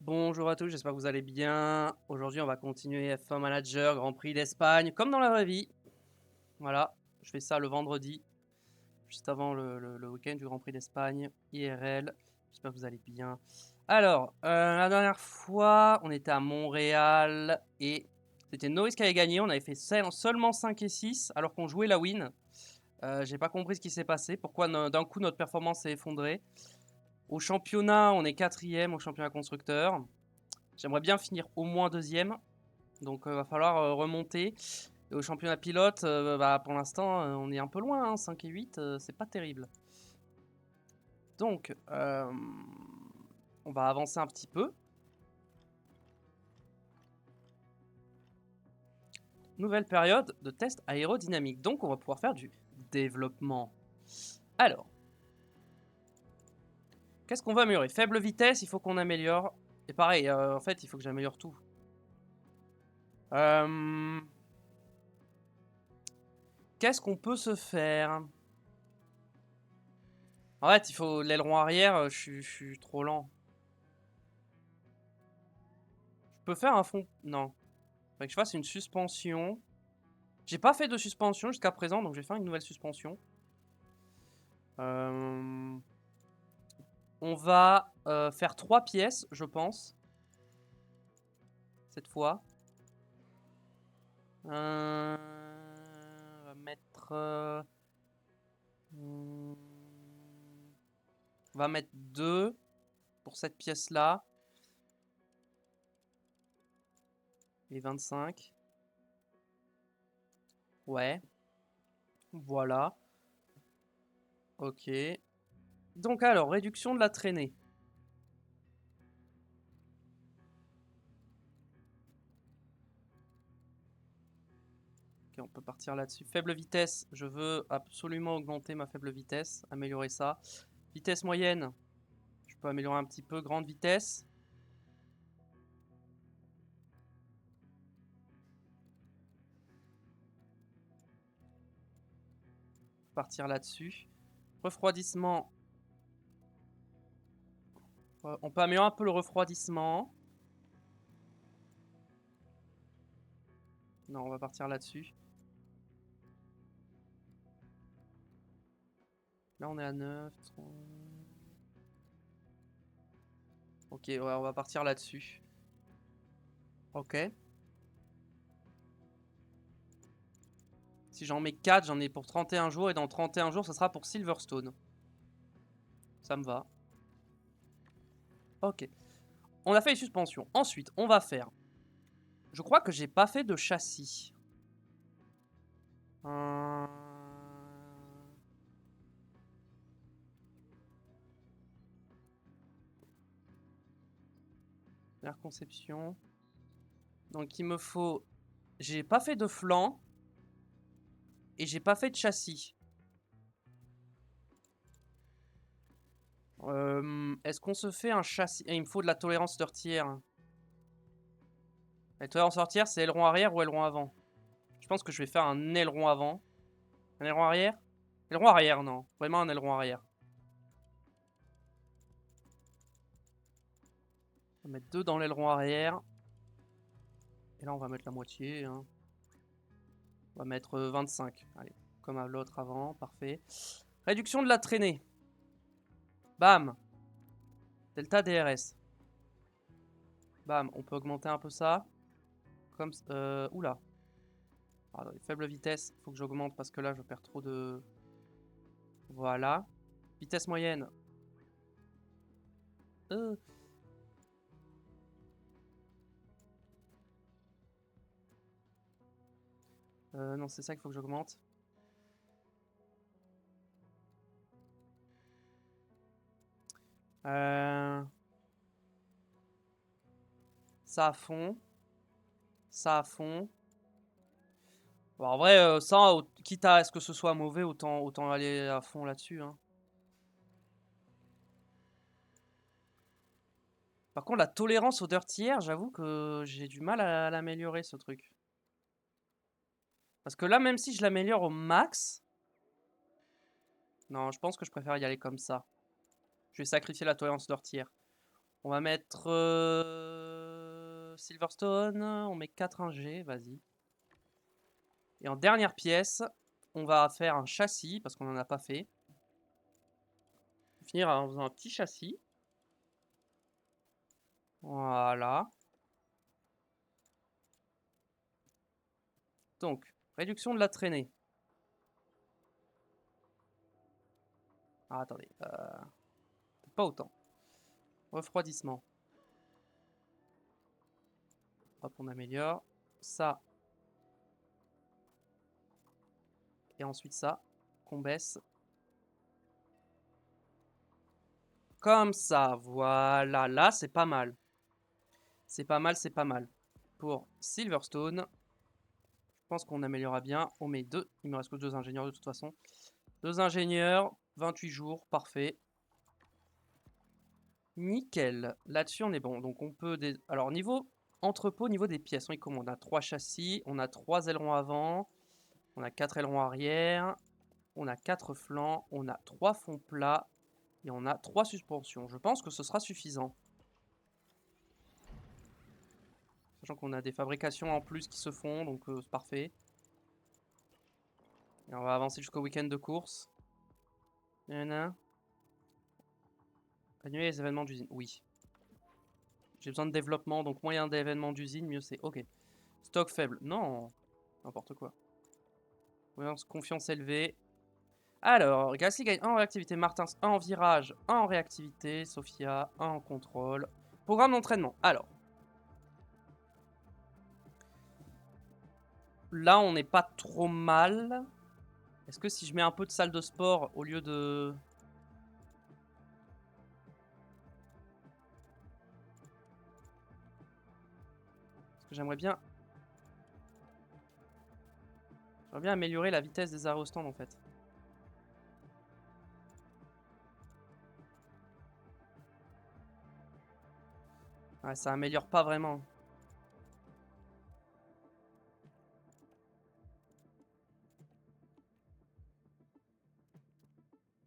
Bonjour à tous, j'espère que vous allez bien. Aujourd'hui, on va continuer F1 Manager, Grand Prix d'Espagne, comme dans la vraie vie. Voilà, je fais ça le vendredi, juste avant le week-end du Grand Prix d'Espagne, IRL. J'espère que vous allez bien. Alors, la dernière fois, on était à Montréal et c'était Norris qui avait gagné. On avait fait seulement 5 et 6 alors qu'on jouait la win. J'ai pas compris ce qui s'est passé, pourquoi d'un coup notre performance s'est effondrée. Au championnat, on est quatrième au championnat constructeur. J'aimerais bien finir au moins deuxième, donc va falloir remonter. Et au championnat pilote, bah, pour l'instant, on est un peu loin, hein, 5 et 8, c'est pas terrible. Donc, on va avancer un petit peu. Nouvelle période de test aérodynamique, donc on va pouvoir faire du développement. Alors, qu'est-ce qu'on va améliorer? Faible vitesse, il faut qu'on améliore. Et pareil, en fait, il faut que j'améliore tout. Qu'est-ce qu'on peut se faire? En fait, il faut l'aileron arrière, je suis trop lent. Je peux faire un fond... Non. Faudrait que je fasse une suspension. J'ai pas fait de suspension jusqu'à présent, donc je vais faire une nouvelle suspension. On va faire 3 pièces, je pense. Cette fois. On va mettre... on va mettre 2 pour cette pièce-là. Et 25. Ouais. Voilà. Ok. Donc alors, réduction de la traînée. Ok, on peut partir là-dessus. Faible vitesse, je veux absolument augmenter ma faible vitesse, améliorer ça. Vitesse moyenne, je peux améliorer un petit peu. Grande vitesse. Partir là-dessus. Refroidissement. On peut améliorer un peu le refroidissement. Non, on va partir là-dessus. Là, on est à 9. Ok, ouais, on va partir là-dessus. Ok. Si j'en mets 4, j'en ai pour 31 jours. Et dans 31 jours, ça sera pour Silverstone. Ça me va. Ok. On a fait les suspensions. Ensuite, on va faire... Je crois que j'ai pas fait de châssis. L'air conception. Donc il me faut... J'ai pas fait de flanc. Et j'ai pas fait de châssis. Est-ce qu'on se fait un châssis? Il me faut de la tolérance heurtière. La tolérance heurtière, c'est aileron arrière ou aileron avant? Je pense que je vais faire un aileron avant. Un aileron arrière? Aileron arrière, non. Vraiment un aileron arrière. On va mettre 2 dans l'aileron arrière. Et là, on va mettre la moitié. Hein. On va mettre 25. Allez, comme à l'autre avant. Parfait. Réduction de la traînée. Bam. Delta DRS. Bam. On peut augmenter un peu ça. Comme... oula. Ah, faible vitesse. Il faut que j'augmente parce que là, je perds trop de... Voilà. Vitesse moyenne. Euh. Non, c'est ça qu'il faut que j'augmente. Ça à fond. Ça à fond. Bon, en vrai, ça, quitte à ce que ce soit mauvais, autant aller à fond là-dessus. Hein. Par contre, la tolérance aux dirtières, j'avoue que j'ai du mal à l'améliorer, ce truc. Parce que là, même si je l'améliore au max... Non, je pense que je préfère y aller comme ça. Je vais sacrifier la tolérance dirtière. On va mettre Silverstone. On met 4 ingés, vas-y. Et en dernière pièce, on va faire un châssis, parce qu'on n'en a pas fait. On va finir en faisant un petit châssis. Voilà. Donc, réduction de la traînée. Ah, attendez. Pas autant. Refroidissement. Hop, on améliore. Ça. Et ensuite ça. Qu'on baisse. Comme ça. Voilà. Là, c'est pas mal. C'est pas mal, c'est pas mal. Pour Silverstone, je pense qu'on améliorera bien. On met 2. Il me reste que 2 ingénieurs de toute façon. 2 ingénieurs. 28 jours. Parfait. Nickel. Là-dessus, on est bon. Donc, on peut... Alors, niveau entrepôt, niveau des pièces, on a 3 châssis. On a 3 ailerons avant. On a 4 ailerons arrière. On a 4 flancs. On a 3 fonds plats. Et on a 3 suspensions. Je pense que ce sera suffisant. Sachant qu'on a des fabrications en plus qui se font. Donc, c'est parfait. Et on va avancer jusqu'au week-end de course. Annuler les événements d'usine. Oui. J'ai besoin de développement, donc moyen d'événements d'usine, mieux c'est. Ok. Stock faible. Non. N'importe quoi. Confiance élevée. Alors, Gasly gagne 1 en réactivité, Martins 1 en virage, 1 en réactivité, Sophia 1 en contrôle. Programme d'entraînement. Alors. Là, on n'est pas trop mal. Est-ce que si je mets un peu de salle de sport au lieu de... Parce que j'aimerais bien... J'aimerais bien améliorer la vitesse des arrêts au stand en fait. Ouais, ça améliore pas vraiment.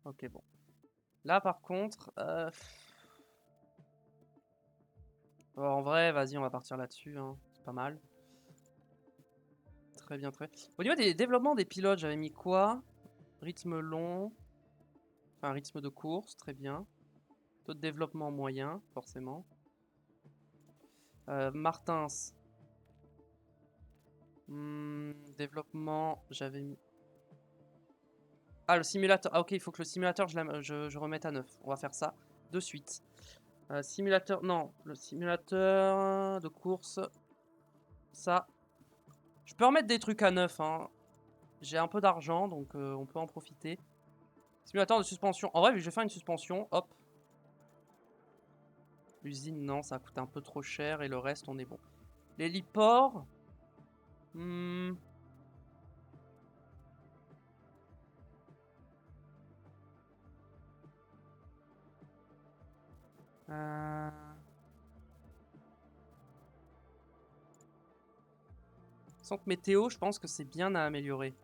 Ok, bon. Là, par contre... en vrai, vas-y, on va partir là-dessus. Hein. C'est pas mal. Très bien, très bien. Au niveau des développements des pilotes, j'avais mis quoi? Rythme long. Enfin, rythme de course, très bien. Taux de développement moyen, forcément. Martins. Développement, j'avais mis... Ah, le simulateur. Ah, ok, il faut que le simulateur, je remette à 9. On va faire ça de suite. Simulateur, non. Le simulateur de course. Ça. Je peux remettre des trucs à 9. Hein. J'ai un peu d'argent, donc on peut en profiter. Simulateur de suspension. En vrai, je vais faire une suspension. Hop. L'usine, non, ça coûte un peu trop cher. Et le reste, on est bon. L'héliport. Centre météo, je pense que c'est bien à améliorer.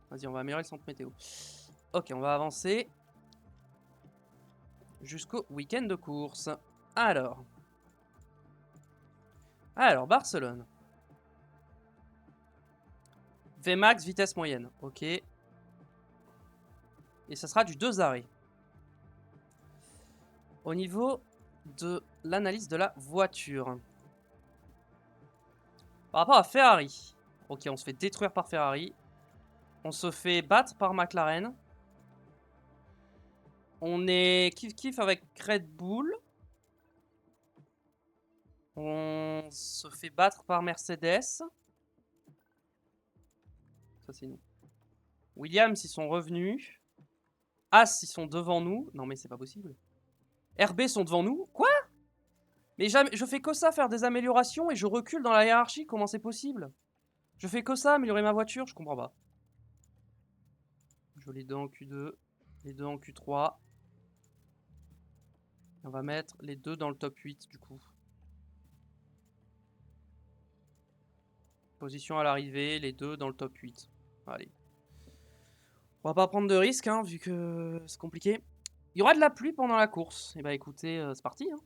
Vas-y, on va améliorer le centre météo. Ok, on va avancer. Jusqu'au week-end de course. Alors, Barcelone. Vmax, vitesse moyenne. Ok. Et ça sera du 2 arrêts. Au niveau de l'analyse de la voiture. Par rapport à Ferrari. Ok, on se fait détruire par Ferrari. On se fait battre par McLaren. On est kiff-kiff avec Red Bull. On se fait battre par Mercedes. Ça, c'est nous. Williams, ils sont revenus. As, ils sont devant nous. Non, mais c'est pas possible. RB sont devant nous. Quoi? Mais jamais, je fais que ça, faire des améliorations et je recule dans la hiérarchie. Comment c'est possible? Je fais que ça, améliorer ma voiture. Je comprends pas. Je veux les deux en Q2. Les deux en Q3. On va mettre les deux dans le top 8 du coup. Position à l'arrivée, les deux dans le top 8. Allez. On va pas prendre de risques, hein, vu que c'est compliqué. Il y aura de la pluie pendant la course. Et bah écoutez, c'est parti. Hein.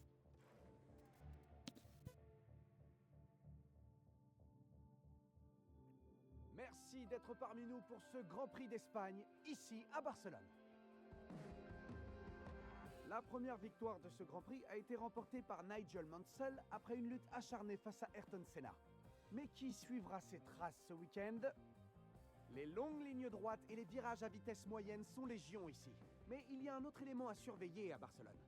d'être parmi nous pour ce Grand Prix d'Espagne, ici à Barcelone. La première victoire de ce Grand Prix a été remportée par Nigel Mansell après une lutte acharnée face à Ayrton Senna. Mais qui suivra ses traces ce week-end? Les longues lignes droites et les virages à vitesse moyenne sont légion ici. Mais il y a un autre élément à surveiller à Barcelone.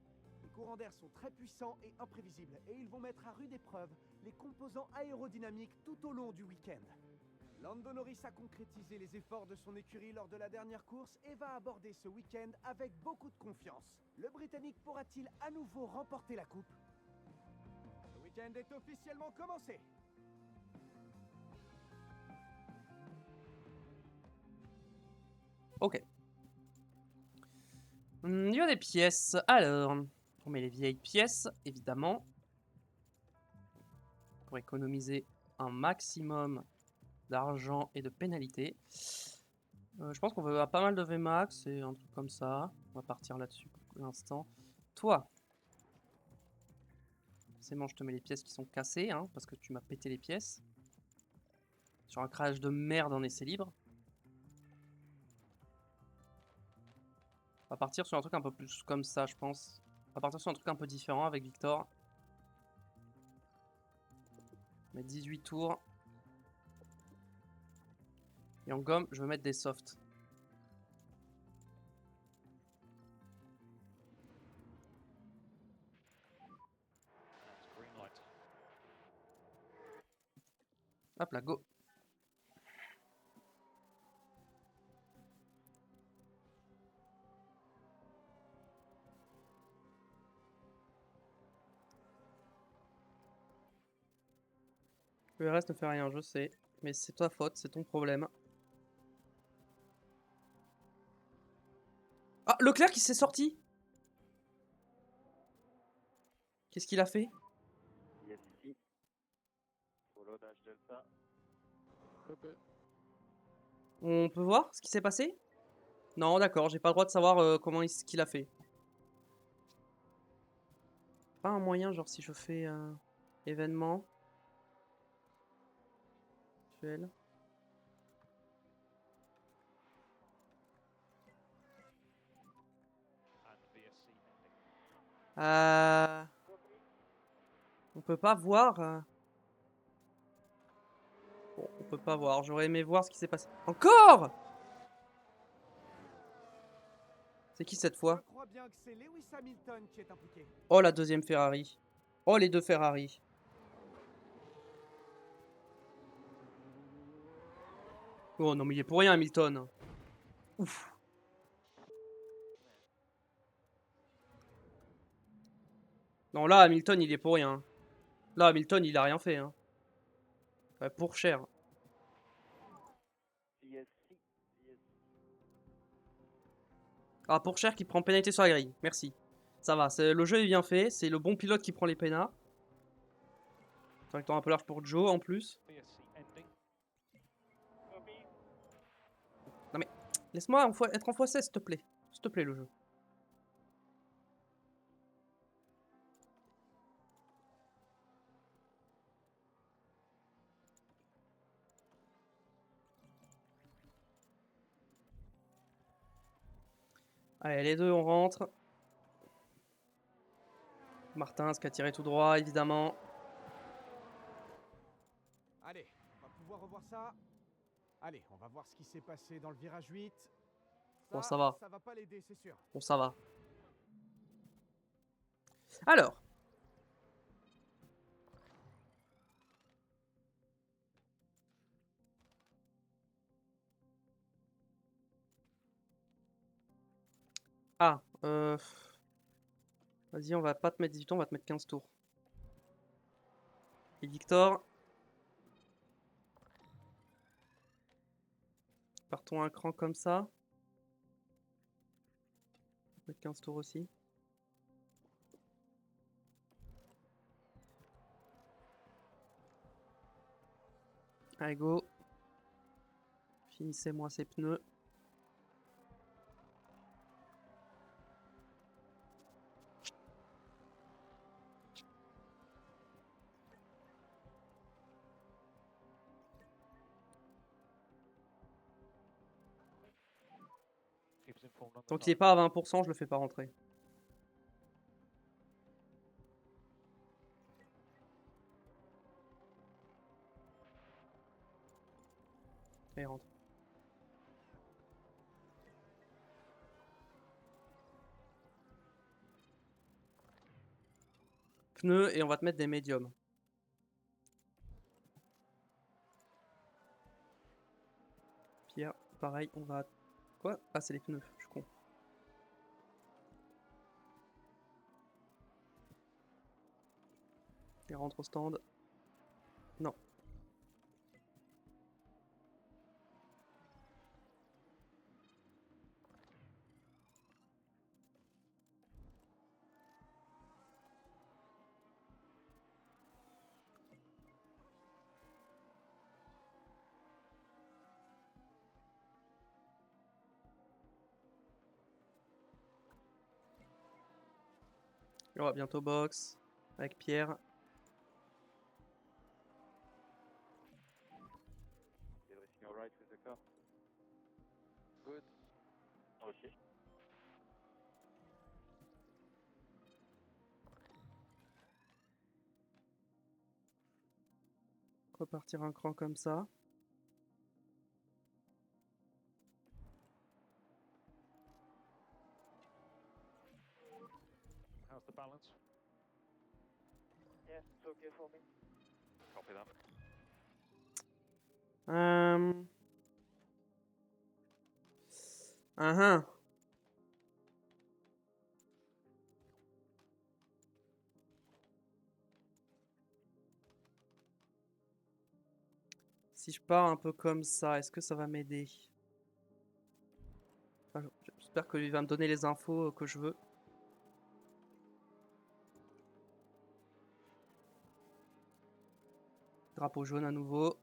Les courants d'air sont très puissants et imprévisibles et ils vont mettre à rude épreuve les composants aérodynamiques tout au long du week-end. Lando Norris a concrétisé les efforts de son écurie lors de la dernière course et va aborder ce week-end avec beaucoup de confiance. Le Britannique pourra-t-il à nouveau remporter la coupe? Le week-end est officiellement commencé. Ok. Il y a des pièces. Alors, on met les vieilles pièces, évidemment. Pour économiser un maximum d'argent et de pénalités. Je pense qu'on va avoir pas mal de VMAX et un truc comme ça. On va partir là-dessus pour l'instant. Toi, c'est bon, je te mets les pièces qui sont cassées, hein, parce que tu m'as pété les pièces. Sur un crash de merde en essai libre. On va partir sur un truc un peu plus comme ça, je pense. On va partir sur un truc un peu différent avec Victor. On met 18 tours. Et en gomme, je vais mettre des softs. Hop là, go. Le reste ne fait rien, je sais. Mais c'est ta faute, c'est ton problème. Ah, Leclerc qui s'est sorti. Qu'est-ce qu'il a fait? On peut voir ce qui s'est passé? Non, d'accord, j'ai pas le droit de savoir ce qu'il a fait. Pas un moyen, genre si je fais événement. Actuel. On peut pas voir. Bon, on peut pas voir. J'aurais aimé voir ce qui s'est passé. Encore! C'est qui cette fois? Je crois bien que c'est Lewis Hamilton qui est impliqué. Oh, la deuxième Ferrari. Oh, les deux Ferrari. Oh non, mais il est pour rien, Hamilton. Ouf. Non, là, Hamilton, il est pour rien. Là, Hamilton, il a rien fait. Hein. Ouais, pour cher. Ah, pour cher qui prend pénalité sur la grille. Merci. Ça va, le jeu est bien fait. C'est le bon pilote qui prend les pénats. Trajectoire un peu large pour Joe en plus. Non mais, laisse-moi être en x16 s'il te plaît. S'il te plaît le jeu. Allez, les deux, on rentre. Martins qui a tiré tout droit, évidemment. Allez, on va pouvoir revoir ça. Allez, on va voir ce qui s'est passé dans le virage 8. Bon, ça va. Ça va pas l'aider, c'est sûr. Bon, ça va. Alors. Ah, vas-y, on va pas te mettre 18 tours, on va te mettre 15 tours. Et Victor. Partons un cran comme ça. On va mettre 15 tours aussi. Allez, go. Finissez-moi ces pneus. Tant qu'il est pas à 20%, je le fais pas rentrer. Et il rentre. Pneus et on va te mettre des médiums. Pierre, pareil, on va... Quoi? Ah, c'est les pneus, je suis con. Il rentre au stand. Non. Il y aura bientôt box avec Pierre. Everything alright with the car? Good. Okay. Repartir un cran comme ça. How's the balance? Yes, it's okay for me. Copy that. Uh-huh. Si je pars un peu comme ça, est-ce que ça va m'aider? Enfin, j'espère que lui va me donner les infos que je veux. Drapeau jaune à nouveau.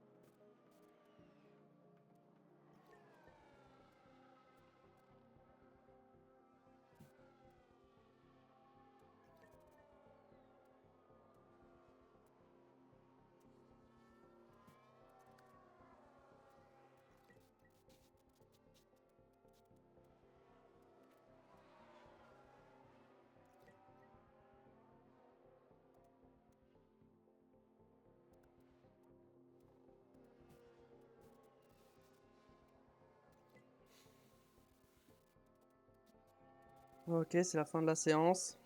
Ok, c'est la fin de la séance.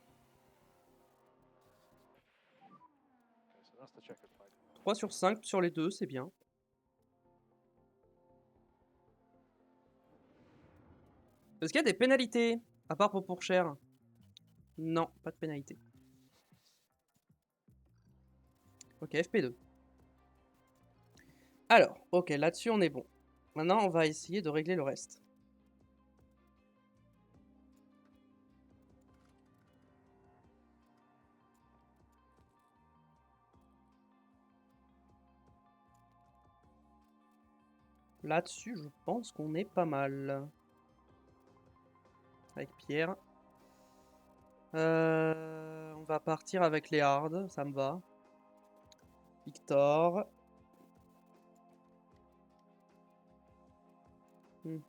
Okay, so that's the checkered flag. 3 sur 5 sur les deux, c'est bien. Est-ce qu'il y a des pénalités? À part pour cher? Non, pas de pénalité. Ok, FP2. Alors, ok, là-dessus on est bon. Maintenant, on va essayer de régler le reste. Là-dessus, je pense qu'on est pas mal. Avec Pierre. On va partir avec les hards, ça me va. Victor. Hmm.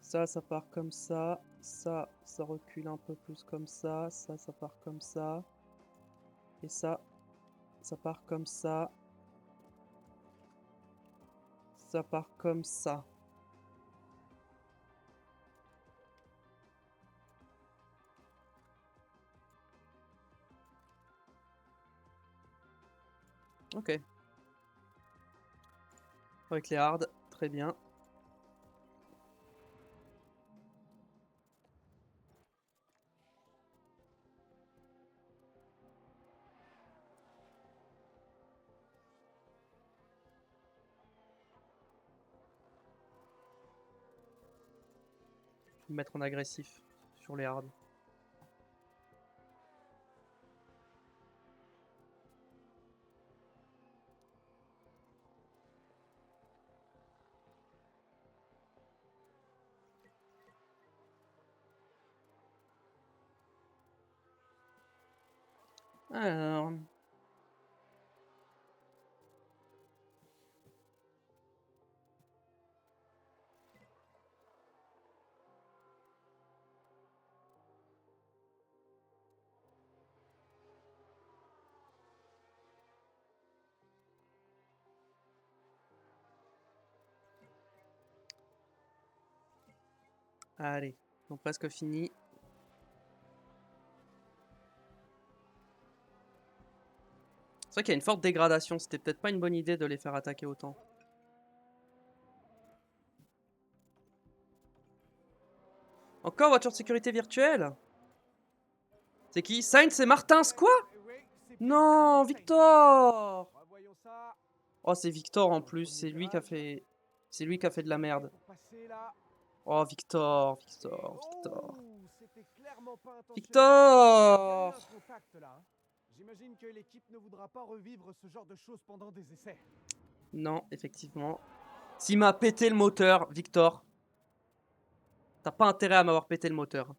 Ça part comme ça. Ça recule un peu plus comme ça. Ça part comme ça. Et ça part comme ça. Ça part comme ça. Ok. Avec les hards, très bien. Me mettre en agressif sur les hards. Alors... Allez, ils ont presque fini. C'est vrai qu'il y a une forte dégradation, c'était peut-être pas une bonne idée de les faire attaquer autant. Encore voiture de sécurité virtuelle? C'est qui? Sainz et Martins, quoi? Non, Victor! Revoyons ça. Oh, c'est Victor en plus, c'est lui qui a fait... C'est lui qui a fait de la merde. Pour passer là. Oh, Victor, Et Victor, Victor. c'était clairement pas intentionnel. Victor! Il y a eu un contact là. Hein. J'imagine que l'équipe ne voudra pas revivre ce genre de choses pendant des essais. Non, effectivement. S'il m'a pété le moteur, Victor, t'as pas intérêt à m'avoir pété le moteur.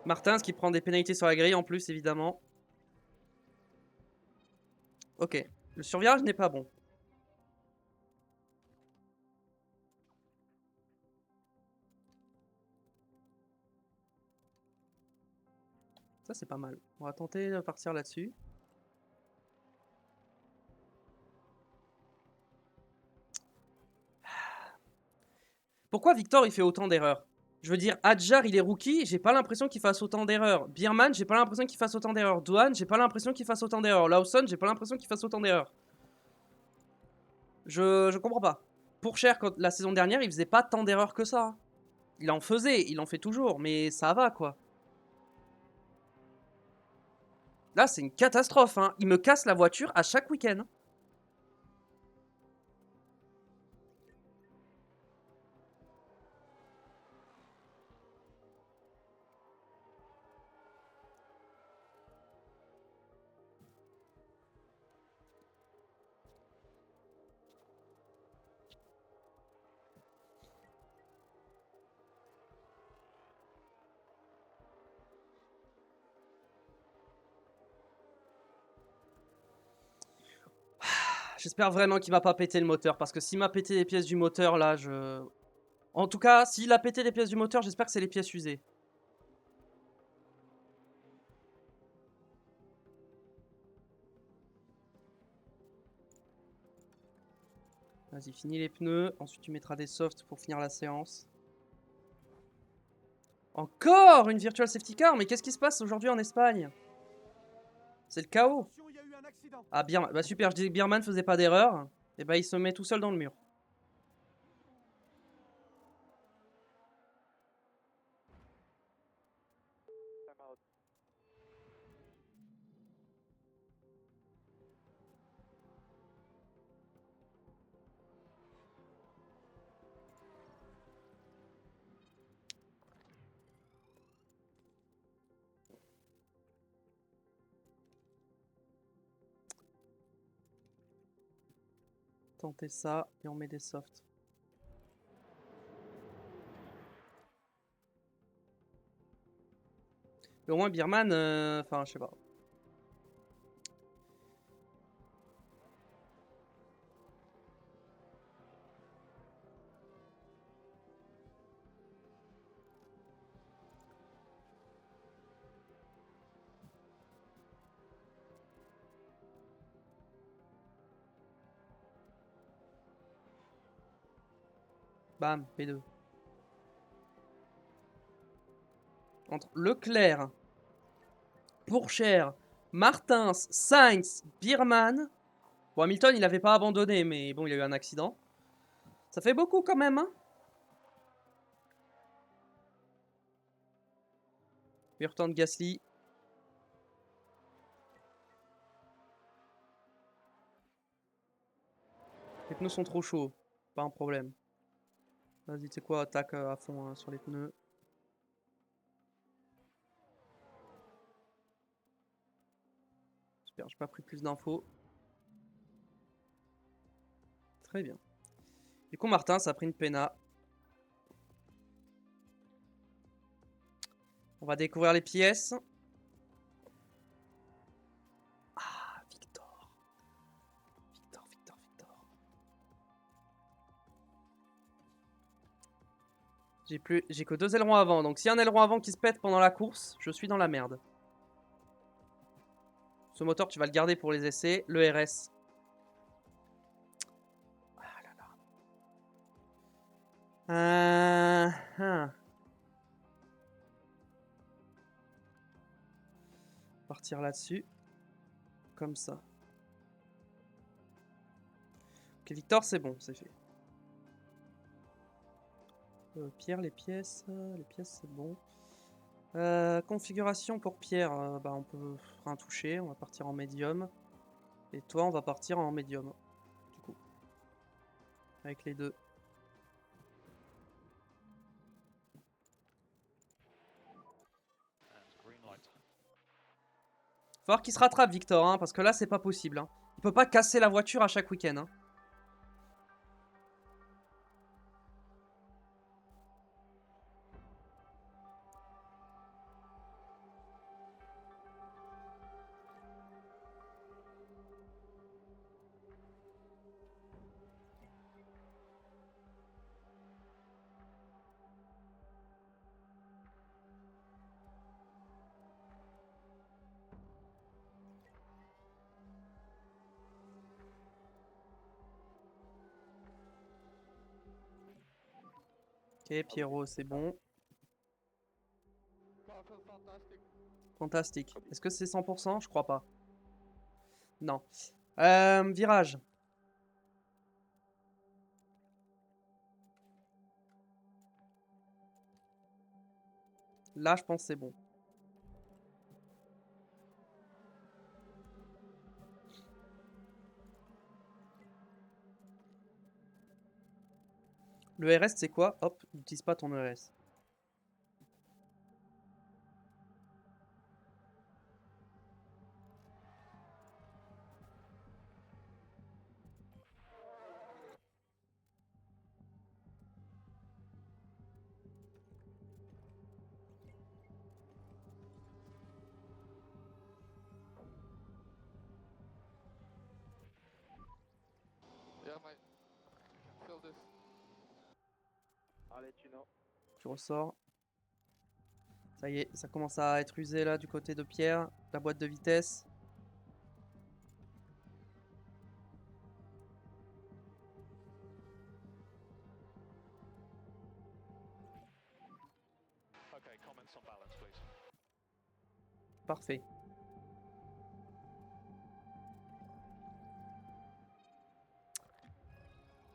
Martins qui prend des pénalités sur la grille en plus, évidemment. Ok, le survirage n'est pas bon. Ça, c'est pas mal. On va tenter de partir là-dessus. Pourquoi Victor, il fait autant d'erreurs? Je veux dire, Adjar, il est rookie, j'ai pas l'impression qu'il fasse autant d'erreurs. Bierman, j'ai pas l'impression qu'il fasse autant d'erreurs. Douane, j'ai pas l'impression qu'il fasse autant d'erreurs. Lawson, j'ai pas l'impression qu'il fasse autant d'erreurs. Je comprends pas. Pour Cher, la saison dernière, il faisait pas tant d'erreurs que ça. Il en faisait, il en fait toujours, mais ça va, quoi. Là, c'est une catastrophe, hein. Il me casse la voiture à chaque week-end. J'espère vraiment qu'il va pas péter le moteur, parce que s'il m'a pété les pièces du moteur, là, je... En tout cas, s'il a pété les pièces du moteur, j'espère que c'est les pièces usées. Vas-y, finis les pneus. Ensuite, tu mettras des softs pour finir la séance. Encore une virtual safety car? Mais qu'est-ce qui se passe aujourd'hui en Espagne? C'est le chaos. Attention, il y a eu un accident. Ah, Bierman. Bah super, je disais que Bierman faisait pas d'erreur. Et bah, il se met tout seul dans le mur. Time out. Tenter ça et on met des softs. Mais au moins, Bierman, enfin, je sais pas. Bam, P2. Entre Leclerc, Pourchère, Martins, Sainz, Bierman. Bon, Hamilton, il avait pas abandonné, mais bon, il a eu un accident. Ça fait beaucoup quand même, hein. Meilleur de Gasly. Les pneus sont trop chauds. Pas un problème. Vas-y, tu sais quoi, attaque à fond hein, sur les pneus. Super, j'ai pas pris plus d'infos. Très bien. Du coup, Martin, ça a pris une pena. On va découvrir les pièces. J'ai que 2 ailerons avant. Donc, s'il y a un aileron avant qui se pète pendant la course, je suis dans la merde. Ce moteur, tu vas le garder pour les essais. Le RS. Ah là là. Partir là-dessus. Comme ça. Ok, Victor, c'est bon, c'est fait. Pierre, les pièces c'est bon. Configuration pour Pierre, bah on peut rien toucher, on va partir en médium. Et toi, on va partir en médium. Du coup. Avec les deux. And green light. Faut voir qu'il se rattrape, Victor, hein, parce que là, c'est pas possible. Hein. Il peut pas casser la voiture à chaque week-end. Hein. Ok, Pierrot, c'est bon. Fantastique. Est-ce que c'est 100%? Je crois pas. Non. Virage. Là, je pense que c'est bon. Le RS, c'est quoi? Hop, n'utilise pas ton RS. Yeah, mate. Feel this. I'll let you know. Tu ressors. Ça y est, ça commence à être usé là du côté de Pierre. La boîte de vitesse. Okay, comments on balance, please. Parfait.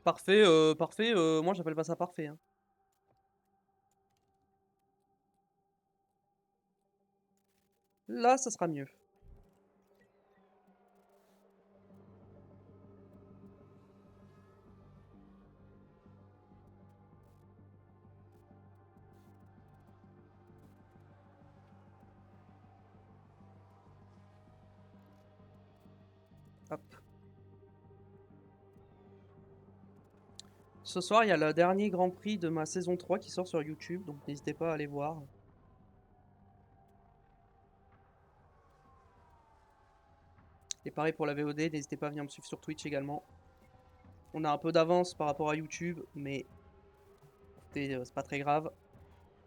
Parfait, moi j'appelle pas ça parfait. Hein. Là, ça sera mieux. Hop. Ce soir, il y a le dernier Grand Prix de ma saison 3 qui sort sur YouTube, donc n'hésitez pas à aller voir. Et pareil pour la VOD, n'hésitez pas à venir me suivre sur Twitch également. On a un peu d'avance par rapport à YouTube, mais écoutez, c'est pas très grave.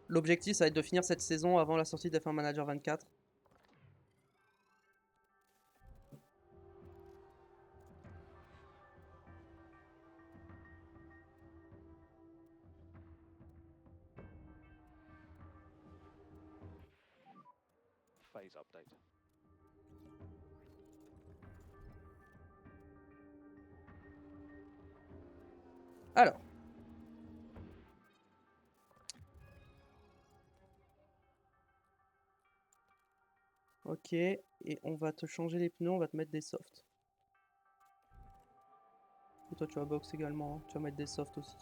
L'objectif, ça va être de finir cette saison avant la sortie d'F1 Manager 24. Phase update. Alors. Ok, et on va te changer les pneus, on va te mettre des softs. Et toi tu vas box également, hein. Tu vas mettre des softs aussi.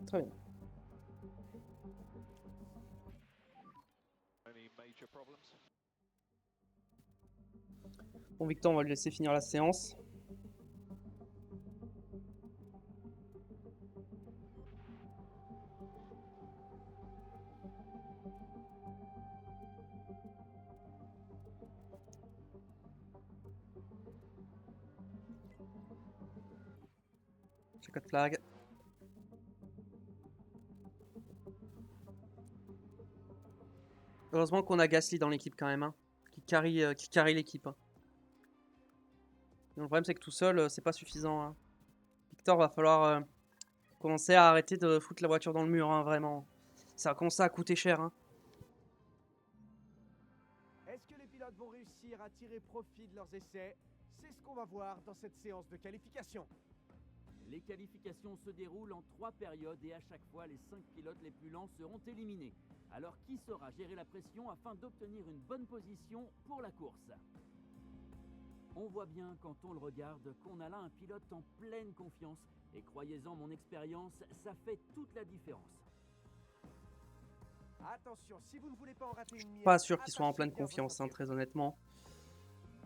Très bien. Any major problems? Bon, Victor, on va le laisser finir la séance. Checkout flag. Heureusement qu'on a Gasly dans l'équipe quand même, hein, qui carry l'équipe. Hein. Le problème c'est que tout seul, c'est pas suffisant. Hein. Victor, va falloir commencer à arrêter de foutre la voiture dans le mur, hein, vraiment. Ça va commencer à coûter cher. Hein. Est-ce que les pilotes vont réussir à tirer profit de leurs essais? C'est ce qu'on va voir dans cette séance de qualification. Les qualifications se déroulent en 3 périodes et à chaque fois, les 5 pilotes les plus lents seront éliminés. Alors qui saura gérer la pression afin d'obtenir une bonne position pour la course? On voit bien quand on le regarde qu'on a là un pilote en pleine confiance et croyez-en mon expérience, ça fait toute la différence. Attention, si vous ne voulez pas en rater une miette, Pas sûr qu'il soit en attachez pleine bien confiance, votre hein, tir. très honnêtement.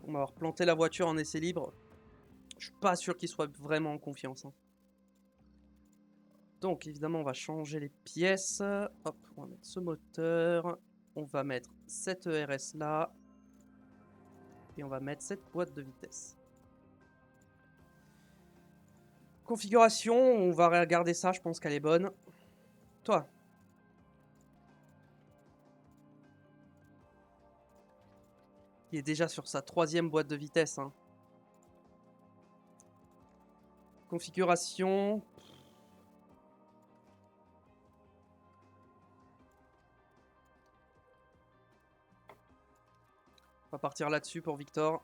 On va avoir planté la voiture en essai libre. Je suis pas sûr qu'il soit vraiment en confiance. Hein. Donc évidemment on va changer les pièces. Hop, on va mettre ce moteur. On va mettre cette ERS là. Et on va mettre cette boîte de vitesse. Configuration, on va regarder ça, je pense qu'elle est bonne. Toi. Il est déjà sur sa 3e boîte de vitesse. Hein. Configuration. On va partir là-dessus pour Victor.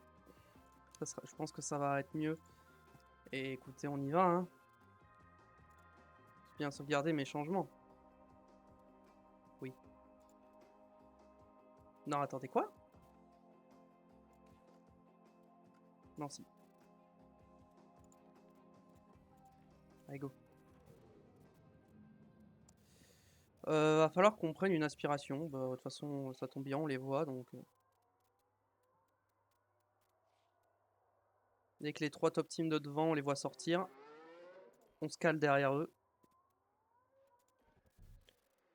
Je pense que ça va être mieux. Et écoutez, on y va. Hein. J'ai bien sauvegardé mes changements. Oui. Non, attendez, quoi? Non, si. Allez, go. Va falloir qu'on prenne une aspiration. Bah, de toute façon, ça tombe bien, on les voit, donc... Dès que les 3 top teams de devant, on les voit sortir. On se cale derrière eux.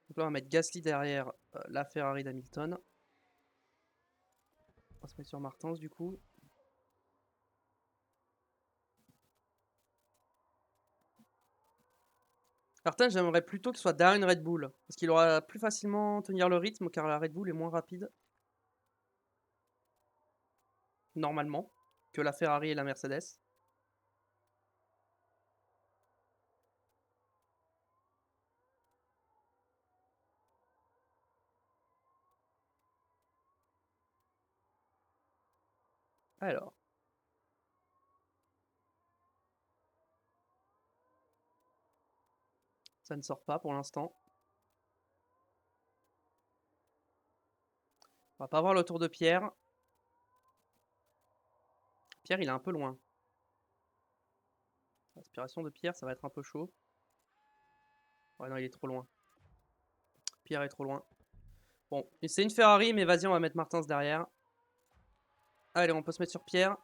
Donc là, on va mettre Gasly derrière la Ferrari d'Hamilton. On va se mettre sur Martins, du coup. Martin, j'aimerais plutôt qu'il soit derrière une Red Bull. Parce qu'il aura plus facilement tenir le rythme, car la Red Bull est moins rapide. Normalement. Que la Ferrari et la Mercedes. Alors. Ça ne sort pas pour l'instant. On va pas voir le tour de Pierre. Pierre, il est un peu loin. L'aspiration de Pierre, ça va être un peu chaud. Ouais, non, il est trop loin. Pierre est trop loin. Bon, c'est une Ferrari, mais vas-y, on va mettre Martins derrière. Allez, on peut se mettre sur Pierre.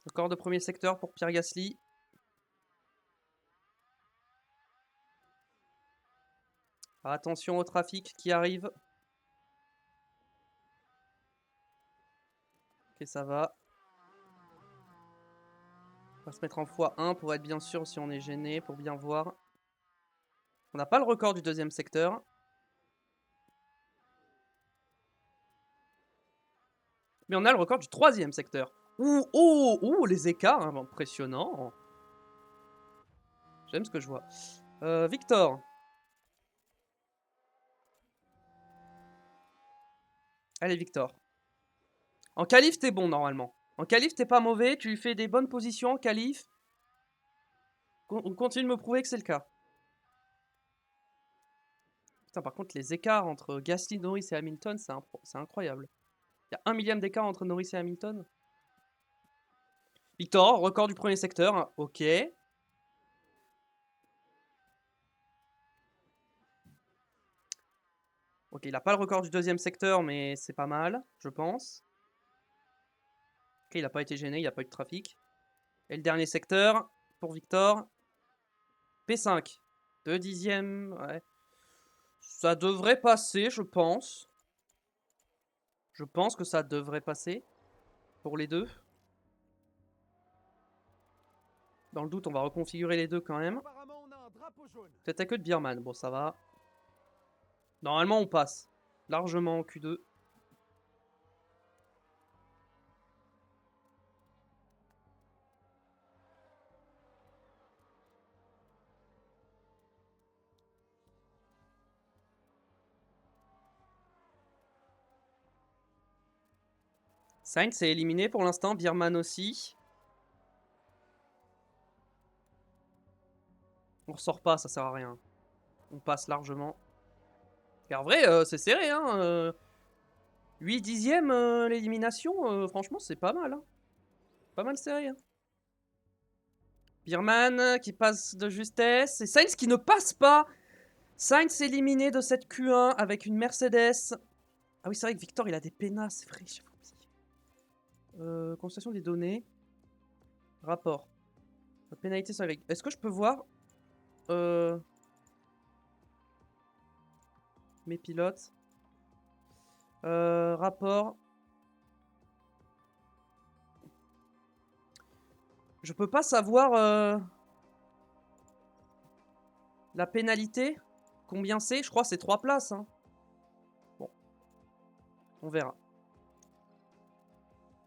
Encore de premier secteur pour Pierre Gasly. Attention au trafic qui arrive. Ok, ça va. On va se mettre en x1 pour être bien sûr si on est gêné, pour bien voir. On n'a pas le record du 2e secteur. Mais on a le record du 3e secteur. Ouh, oh, ouh, les écarts, hein, impressionnant. J'aime ce que je vois. Victor. Allez, Victor. En qualif, t'es bon normalement. En qualif, t'es pas mauvais. Tu fais des bonnes positions en qualif. On continue de me prouver que c'est le cas. Putain, par contre, les écarts entre Gasly, Norris et Hamilton, c'est incroyable. Il y a 1 millième d'écart entre Norris et Hamilton. Victor, record du premier secteur. Ok. Ok, il a pas le record du deuxième secteur, mais c'est pas mal, je pense. Ok, il a pas été gêné, il n'y a pas eu de trafic. Et le dernier secteur, pour Victor. P5. 2 dixièmes, ouais. Ça devrait passer, je pense. Je pense que ça devrait passer. Pour les deux. Dans le doute, on va reconfigurer les deux quand même. Apparemment, on a un drapeau jaune. Peut-être que de Bierman, bon ça va. Normalement on passe. Largement en Q2. Sainz est éliminé pour l'instant, Bierman aussi. On ressort pas, ça sert à rien. On passe largement. Et en vrai, c'est serré, hein. 8 dixièmes l'élimination, franchement, c'est pas mal. Hein. Pas mal serré. Hein. Bierman qui passe de justesse. Et Sainz qui ne passe pas. Sainz éliminé de cette Q1 avec une Mercedes. Ah oui, c'est vrai que Victor, il a des pénas, c'est vrai. Consultation des données. Rapport. La pénalité sur avec. Est-ce que je peux voir mes pilotes rapport. Je peux pas savoir la pénalité. Combien c'est? Je crois que c'est 3 places. Hein. Bon. On verra.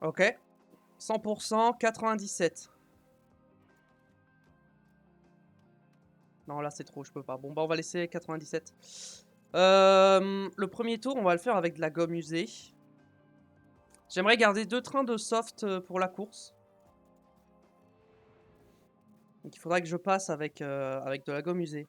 Ok. 100%, 97. Non, là c'est trop, je peux pas. Bon, bah on va laisser 97. Le premier tour, on va le faire avec de la gomme usée. J'aimerais garder 2 trains de soft pour la course. Donc il faudrait que je passe avec de la gomme usée.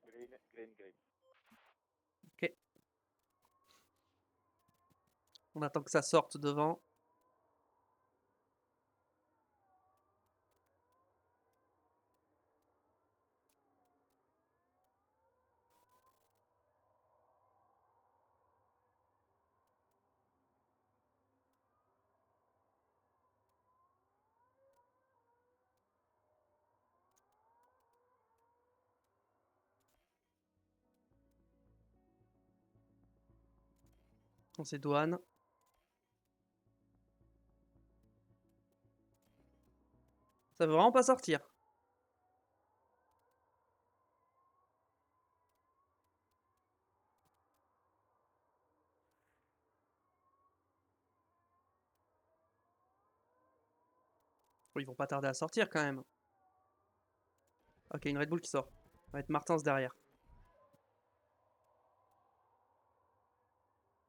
Green, green, green. Ok. On attend que ça sorte devant. On s'est douane. Ça veut vraiment pas sortir. Oh, ils vont pas tarder à sortir quand même. Ok, une Red Bull qui sort. Ça va être Martins derrière.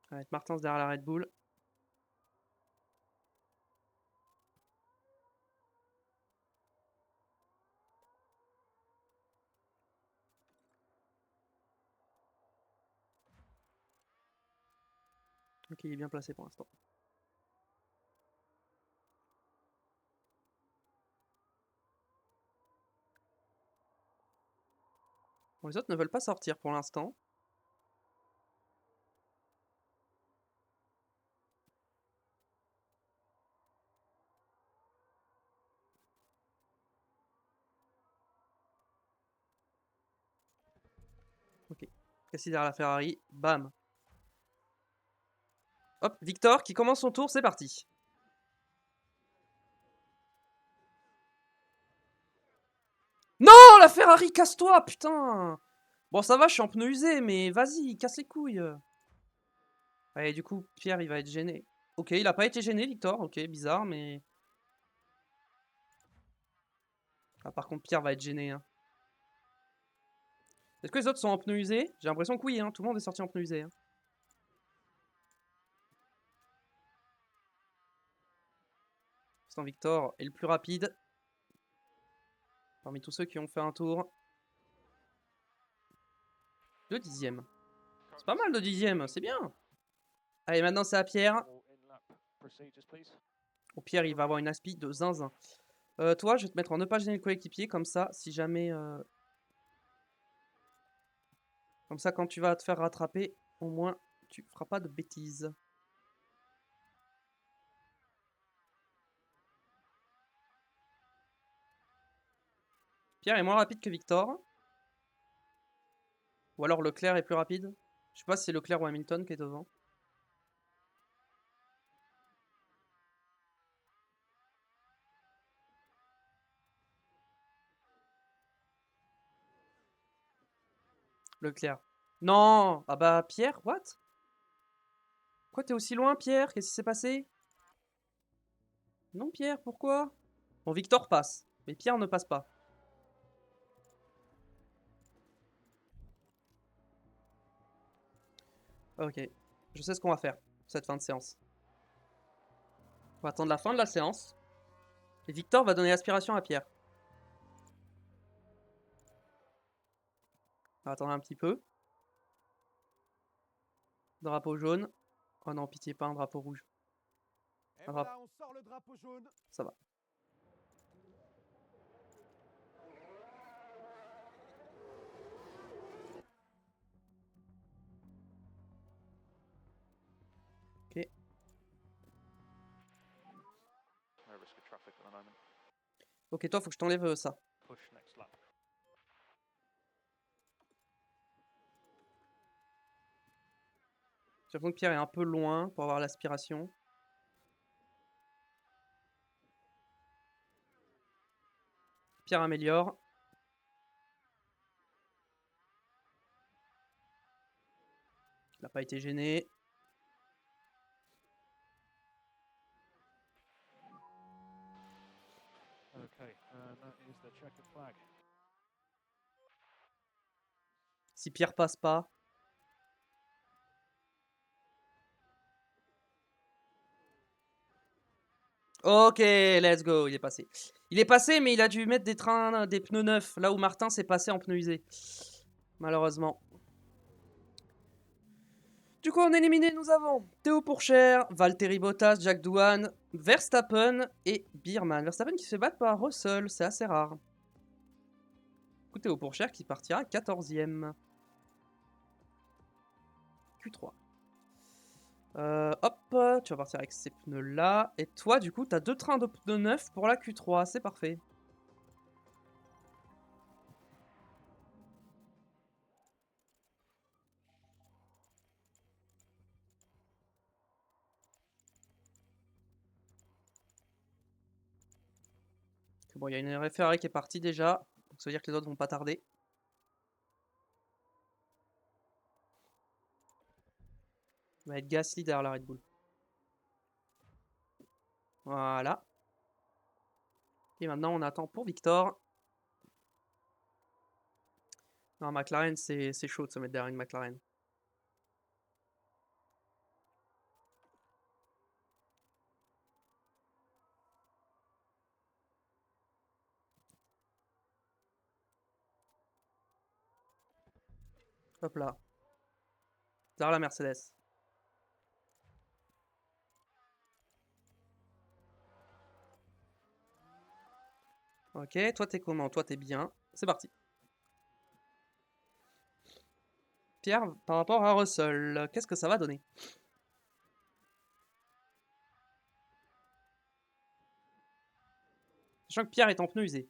Ça va être Martins derrière la Red Bull. Ok, il est bien placé pour l'instant. Bon, les autres ne veulent pas sortir pour l'instant. Ok. Cassie derrière la Ferrari. Bam. Hop, Victor qui commence son tour, c'est parti. Non, la Ferrari, casse-toi, putain. Bon, ça va, je suis en pneu usé, mais vas-y, casse les couilles. Ouais, du coup, Pierre, il va être gêné. Ok, il a pas été gêné, Victor. Ok, bizarre, mais... Ah, par contre, Pierre va être gêné. Hein. Est-ce que les autres sont en pneu usé? J'ai l'impression que oui, hein. Tout le monde est sorti en pneu usé. Hein. Victor est le plus rapide. Parmi tous ceux qui ont fait un tour. 2 dixièmes. C'est pas mal de dixièmes, c'est bien. Allez, maintenant c'est à Pierre. All in-lap procedures, please. Au Pierre, il va avoir une aspi de zinzin. Toi, je vais te mettre en ne pas gêner le coéquipier, comme ça, si jamais... Comme ça, quand tu vas te faire rattraper, au moins, tu feras pas de bêtises. Pierre est moins rapide que Victor. Ou alors Leclerc est plus rapide. Je sais pas si c'est Leclerc ou Hamilton qui est devant. Leclerc. Non! Ah bah Pierre, what? Pourquoi t'es aussi loin, Pierre? Qu'est-ce qui s'est passé? Non, Pierre, pourquoi? Bon, Victor passe, mais Pierre ne passe pas. Ok, je sais ce qu'on va faire, cette fin de séance. On va attendre la fin de la séance. Et Victor va donner l'aspiration à Pierre. On va attendre un petit peu. Drapeau jaune. Oh non, pitié, pas un drapeau rouge. Et Ah, voilà, on sort le drapeau jaune. Ça va. Ok. No risk of traffic at the moment. Ok, toi, faut que je t'enlève ça. Push next lap. J'ai l'impression que Pierre est un peu loin pour avoir l'aspiration. Pierre améliore. Il n'a pas été gêné. Okay, and that is the checkered flag. Si Pierre passe pas. Ok, let's go, il est passé. Il est passé, mais il a dû mettre des pneus neufs, là où Martin s'est passé en pneus usés. Malheureusement. Du coup, en éliminé, nous avons Théo Pourchère, Valtteri Bottas, Jack Doohan, Verstappen et Bierman. Verstappen qui se fait battre par Russell, c'est assez rare. Du coup, Théo Pourchère qui partira 14e. Q3. Hop, tu vas partir avec ces pneus là. Et toi, du coup, t'as 2 trains de pneus neufs pour la Q3, c'est parfait. Bon, il y a une Ferrari qui est partie déjà, donc ça veut dire que les autres vont pas tarder. Il va être Gasly derrière la Red Bull. Voilà. Et maintenant, on attend pour Victor. Non, McLaren, c'est chaud de se mettre derrière une McLaren. Hop là. Derrière la Mercedes. Ok, toi t'es comment? Toi t'es bien. C'est parti. Pierre, par rapport à Russell, qu'est-ce que ça va donner? Sachant que Pierre est en pneu usé.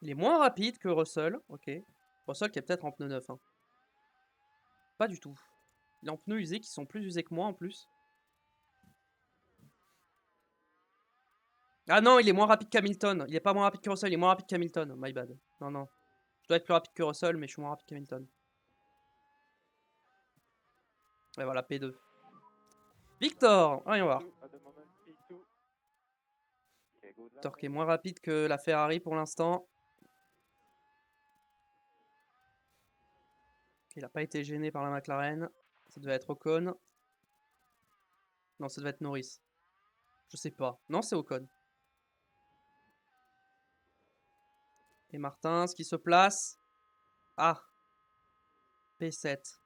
Il est moins rapide que Russell, ok. Russell qui est peut-être en pneu neuf. Hein. Pas du tout. Il est en pneus usés qui sont plus usés que moi en plus. Ah non, il est moins rapide qu'Hamilton. Il est pas moins rapide que Russell, il est moins rapide qu'Hamilton. My bad. Non, non. Je dois être plus rapide que Russell, mais je suis moins rapide qu'Hamilton. Et voilà, P2. Victor, voyons voir. Victor qui est moins rapide que la Ferrari pour l'instant. Il n'a pas été gêné par la McLaren. Ça devait être Ocon. Non, ça devait être Norris. Je sais pas. Non, c'est Ocon. Et Martins qui se place. Ah. P7.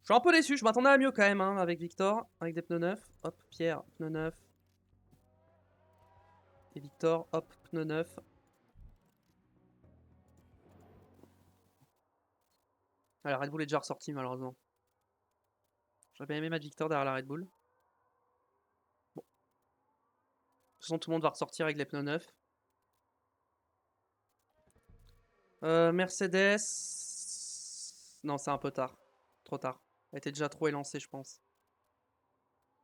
Je suis un peu déçu. Je m'attendais à mieux quand même hein, avec Victor. Avec des pneus neufs. Hop, Pierre, pneus neufs. Et Victor, hop, pneus neufs. Ah, la Red Bull est déjà ressortie malheureusement. J'aurais bien aimé mettre Victor derrière la Red Bull. Bon. De toute façon, tout le monde va ressortir avec les pneus neufs. Mercedes. Non, c'est un peu tard. Trop tard. Elle était déjà trop élancée, je pense.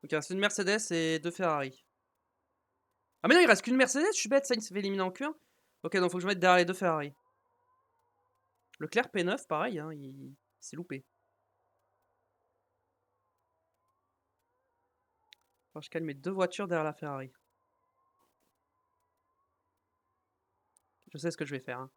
Donc il reste une Mercedes et 2 Ferrari. Ah mais non, il reste qu'une Mercedes, je suis bête, ça il s'est fait éliminer en Q1. Ok, donc faut que je mette derrière les 2 Ferrari. Leclerc P9, pareil, hein, il s'est loupé. Alors, je calme mes 2 voitures derrière la Ferrari. Je sais ce que je vais faire. Hein.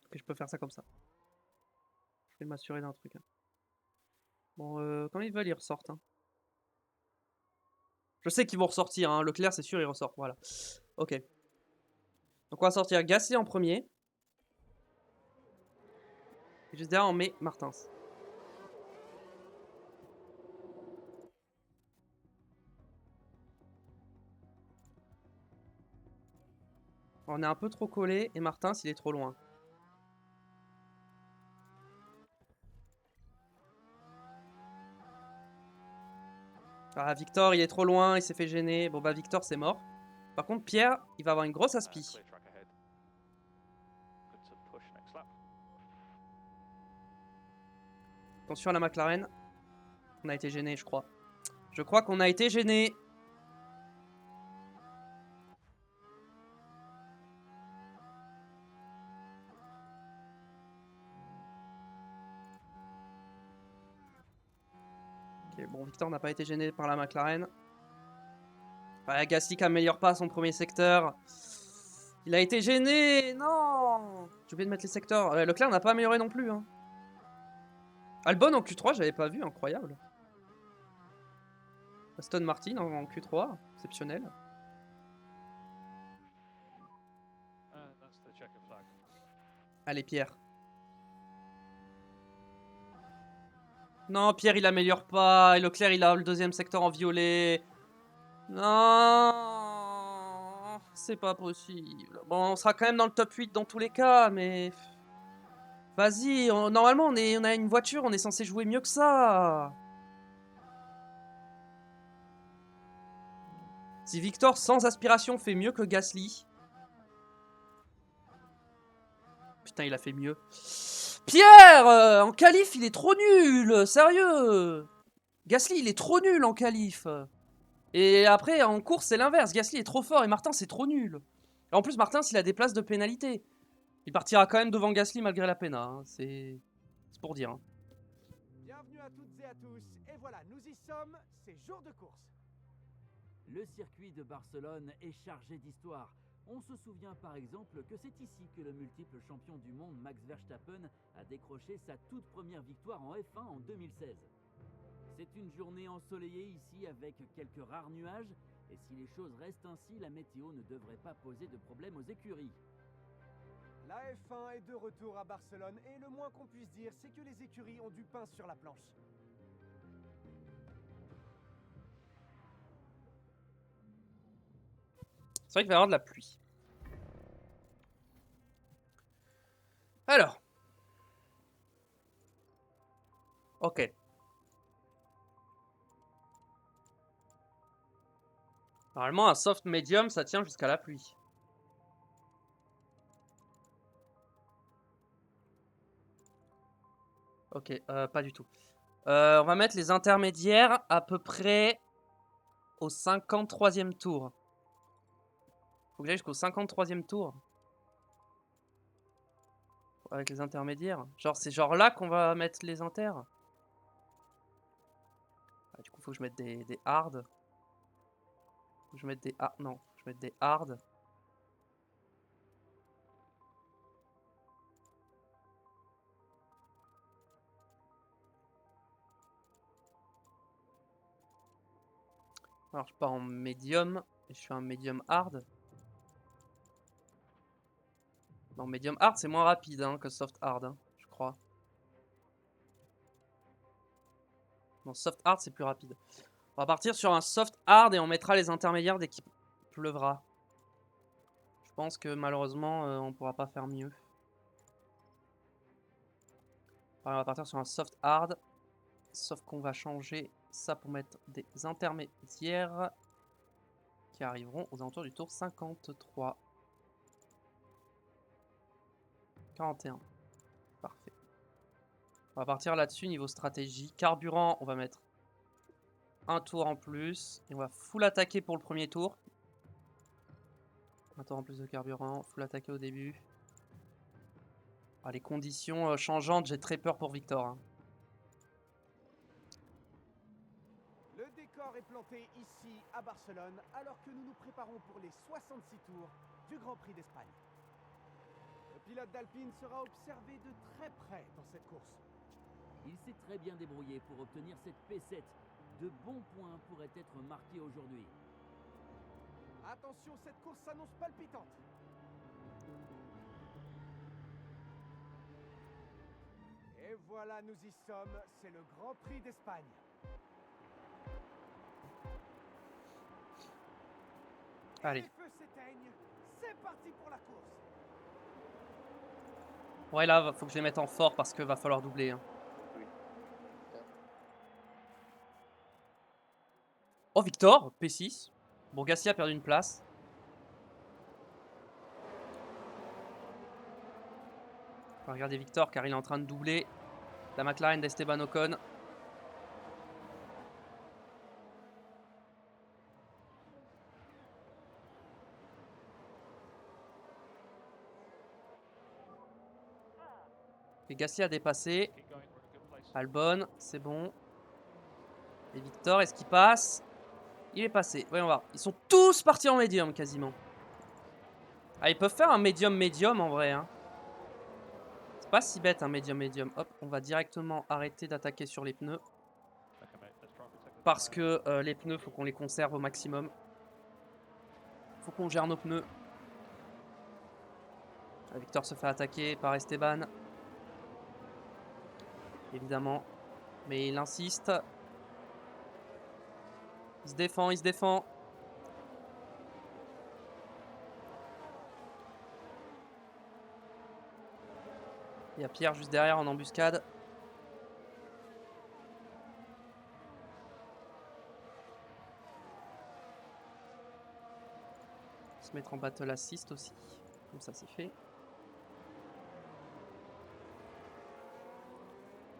Ok, je peux faire ça comme ça. Je vais m'assurer d'un truc. Hein. Bon, quand ils veulent, ils ressortent. Hein. Je sais qu'ils vont ressortir. Hein. Leclerc, c'est sûr, il ressort. Voilà. Ok. Donc on va sortir Gasly en premier. Et juste derrière, on met Martins. On est un peu trop collé et Martins, il est trop loin. Ah, Victor, il est trop loin, il s'est fait gêner. Bon, bah, Victor, c'est mort. Par contre, Pierre, il va avoir une grosse aspi. Clear track ahead. Good to push next lap. Attention à la McLaren. On a été gêné, je crois. Je crois qu'on a été gêné. Ok, bon, Victor n'a pas été gêné par la McLaren. Ouais, Gasly qui améliore pas son premier secteur. Il a été gêné. Non. J'ai oublié de mettre les secteurs. Leclerc n'a pas amélioré non plus. Hein. Albon en Q3, j'avais pas vu. Incroyable. Aston Martin en Q3. Exceptionnel. And that's the checker flag. Allez, Pierre. Non, Pierre, il améliore pas. Et Leclerc, il a le deuxième secteur en violet. Non. C'est pas possible. Bon, on sera quand même dans le top 8 dans tous les cas, mais... Vas-y, normalement, on a une voiture, on est censé jouer mieux que ça. Si Victor, sans aspiration, fait mieux que Gasly... Putain, il a fait mieux. Pierre en qualif, il est trop nul. Sérieux. Gasly, il est trop nul en qualif. Et après, en course, c'est l'inverse. Gasly est trop fort et Martins, c'est trop nul. Et en plus, Martins, il a des places de pénalité. Il partira quand même devant Gasly malgré la péna. Hein. C'est pour dire. Hein. Bienvenue à toutes et à tous. Et voilà, nous y sommes, c'est jour de course. Le circuit de Barcelone est chargé d'histoire. On se souvient par exemple que c'est ici que le multiple champion du monde Max Verstappen a décroché sa toute première victoire en F1 en 2016. C'est une journée ensoleillée ici avec quelques rares nuages, et si les choses restent ainsi, la météo ne devrait pas poser de problème aux écuries. La F1 est de retour à Barcelone et le moins qu'on puisse dire, c'est que les écuries ont du pain sur la planche. C'est vrai qu'il va y avoir de la pluie. Alors. Ok. Normalement, un soft medium, ça tient jusqu'à la pluie. Ok, pas du tout. On va mettre les intermédiaires à peu près au 53e tour. Faut que j'aille jusqu'au 53e tour. Avec les intermédiaires. Genre, c'est genre là qu'on va mettre les inters. Ah, du coup, faut que je mette des hard. Faut que je mette des... Ah, non. Faut que je mette des hard. Alors, je pars en médium. Et je fais un médium hard. Non, medium hard, c'est moins rapide hein, que soft hard, hein, je crois. Non, soft hard, c'est plus rapide. On va partir sur un soft hard et on mettra les intermédiaires dès qu'il pleuvra. Je pense que malheureusement, on pourra pas faire mieux. Alors, on va partir sur un soft hard. Sauf qu'on va changer ça pour mettre des intermédiaires qui arriveront aux alentours du tour 53. 41. Parfait. On va partir là-dessus niveau stratégie. Carburant, on va mettre un tour en plus. Et on va full attaquer pour le premier tour. Un tour en plus de carburant. Full attaquer au début. Ah, les conditions changeantes, j'ai très peur pour Victor. Hein. Le décor est planté ici à Barcelone alors que nous nous préparons pour les 66 tours du Grand Prix d'Espagne. Le pilote d'Alpine sera observé de très près dans cette course. Il s'est très bien débrouillé pour obtenir cette P7. De bons points pourraient être marqués aujourd'hui. Attention, cette course s'annonce palpitante. Et voilà, nous y sommes, c'est le Grand Prix d'Espagne. Allez. Les feux s'éteignent, c'est parti pour la course. Ouais, là, faut que je les mette en fort parce qu'il va falloir doubler. Hein. Oh, Victor, P6. Bon, Gasly a perdu une place. On va regarder Victor car il est en train de doubler la McLaren d'Esteban Ocon. Et Gasly a dépassé. Keep going, we're in a good place. Albon, c'est bon. Et Victor, est-ce qu'il passe? Il est passé. Voyons voir. Ils sont tous partis en médium quasiment. Ah, ils peuvent faire un médium en vrai. Hein. C'est pas si bête un médium. Hop, on va directement arrêter d'attaquer sur les pneus. Okay, mate, let's try and protect the Parce tyre. que les pneus, faut qu'on les conserve au maximum. Faut qu'on gère nos pneus. Ah, Victor se fait attaquer par Esteban. Évidemment. Mais il insiste. Il se défend. Il y a Pierre juste derrière en embuscade. Se mettre en battle assist aussi. Comme ça c'est fait.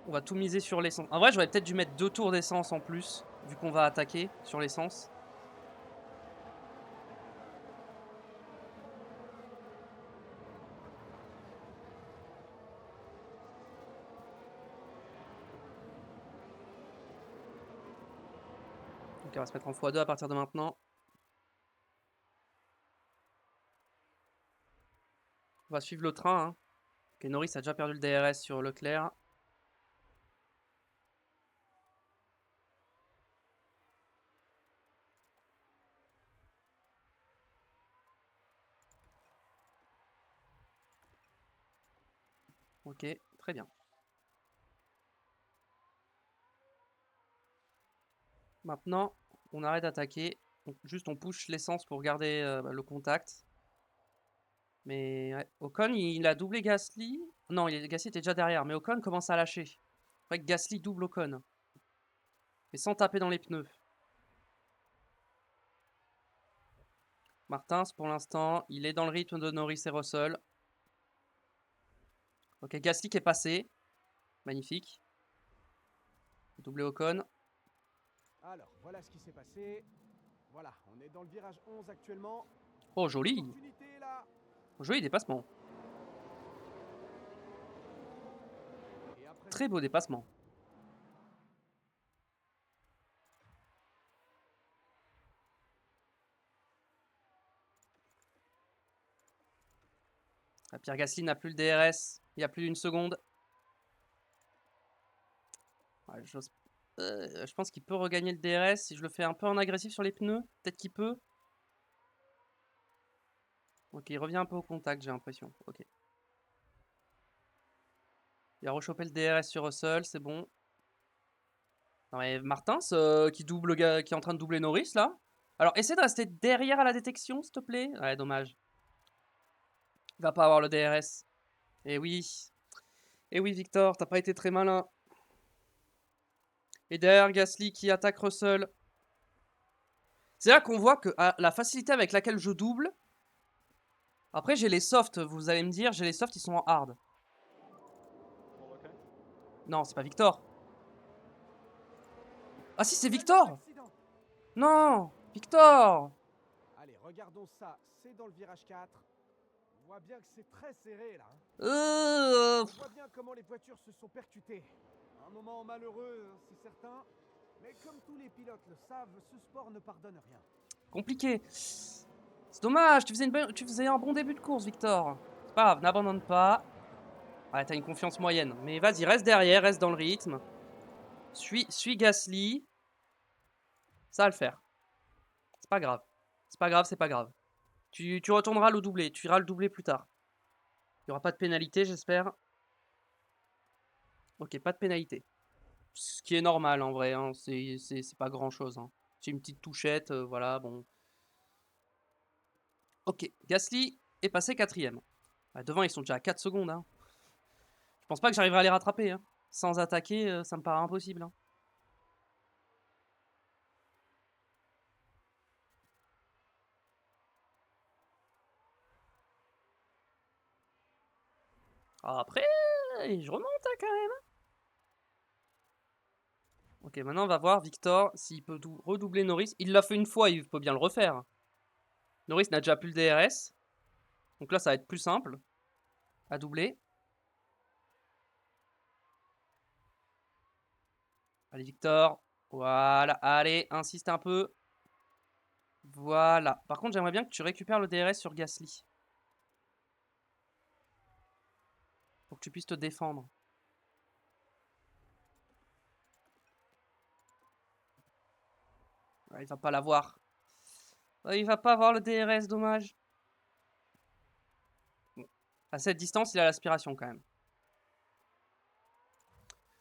On va tout miser sur l'essence. En vrai, j'aurais peut-être dû mettre 2 tours d'essence en plus, vu qu'on va attaquer sur l'essence. Donc on va se mettre en x2 à partir de maintenant. On va suivre le train. Hein. Ok, Norris a déjà perdu le DRS sur Leclerc. Ok, très bien. Maintenant, on arrête d'attaquer. Juste on push l'essence pour garder le contact. Mais ouais. Ocon, il a doublé Gasly. Non, Gasly était déjà derrière. Mais Ocon commence à lâcher. Il faudrait que Gasly double Ocon. Mais sans taper dans les pneus. Martins, pour l'instant, il est dans le rythme de Norris et Russell. Ok, Gasly qui est passé. Magnifique. Doublé Ocon. Alors, voilà ce qui s'est passé. Voilà, on est dans le virage 11 actuellement. Oh, joli. L'opportunité est là. Joli dépassement. Et après Très beau dépassement. Ah, Pierre Gasly n'a plus le DRS. Il y a plus d'une seconde. Ouais, je pense qu'il peut regagner le DRS si je le fais un peu en agressif sur les pneus. Peut-être qu'il peut. Ok, il revient un peu au contact, j'ai l'impression. Ok. Il a rechopé le DRS sur Russell, c'est bon. Non mais Martins qui est en train de doubler Norris là. Alors essaie de rester derrière à la détection, s'il te plaît. Ouais, dommage. Il va pas avoir le DRS. Eh oui. Eh oui, Victor, t'as pas été très malin. Et derrière Gasly qui attaque Russell. C'est là qu'on voit que la facilité avec laquelle je double. Après, j'ai les softs, vous allez me dire, j'ai les softs, ils sont en hard. All okay? Non, c'est pas Victor. Ah si, c'est Victor. accident. Non, Victor. Allez, regardons ça. C'est dans le virage 4. On voit bien que c'est très serré là. On voit bien comment les voitures se sont percutées. Un moment malheureux, c'est certain. Mais comme tous les pilotes le savent, ce sport ne pardonne rien. Compliqué. C'est dommage, tu faisais un bon début de course, Victor. C'est pas grave, n'abandonne pas. Ouais, t'as une confiance moyenne. Mais vas-y, reste derrière, reste dans le rythme. Suis Gasly. Ça va le faire. C'est pas grave. C'est pas grave, c'est pas grave. Tu retourneras le doublé. Tu iras le doubler plus tard. Il n'y aura pas de pénalité, j'espère. Ok, pas de pénalité. Ce qui est normal en vrai. Hein. C'est pas grand chose. Hein. C'est une petite touchette. Voilà, bon. Ok, Gasly est passé 4ème. Devant, ils sont déjà à 4 secondes. Hein. Je pense pas que j'arriverai à les rattraper. Hein. Sans attaquer, ça me paraît impossible. Hein. Après, je remonte hein, quand même. Ok, maintenant on va voir Victor s'il peut redoubler Norris. Il l'a fait une fois, il peut bien le refaire. Norris n'a déjà plus le DRS. Donc là, ça va être plus simple à doubler. Allez, Victor. Voilà, allez, insiste un peu. Voilà. Par contre, j'aimerais bien que tu récupères le DRS sur Gasly. Pour que tu puisses te défendre. Ouais, il va pas l'avoir. Ouais, il va pas avoir le DRS, dommage. Bon. À cette distance, il a l'aspiration quand même.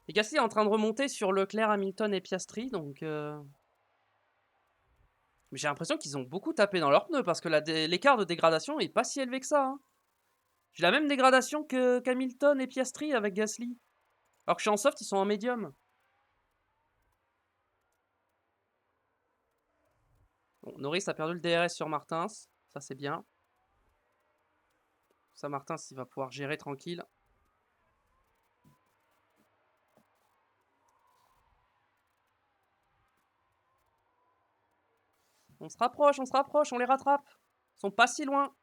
Et Gasly est en train de remonter sur Leclerc, Hamilton et Piastri, donc... Mais j'ai l'impression qu'ils ont beaucoup tapé dans leurs pneus, parce que l'écart de dégradation est pas si élevé que ça. Hein. J'ai la même dégradation qu'Hamilton et Piastri avec Gasly. Alors que je suis en soft, ils sont en médium. Bon, Norris a perdu le DRS sur Martins, ça c'est bien. Ça, Martins, il va pouvoir gérer tranquille. On se rapproche, on les rattrape. Ils sont pas si loin.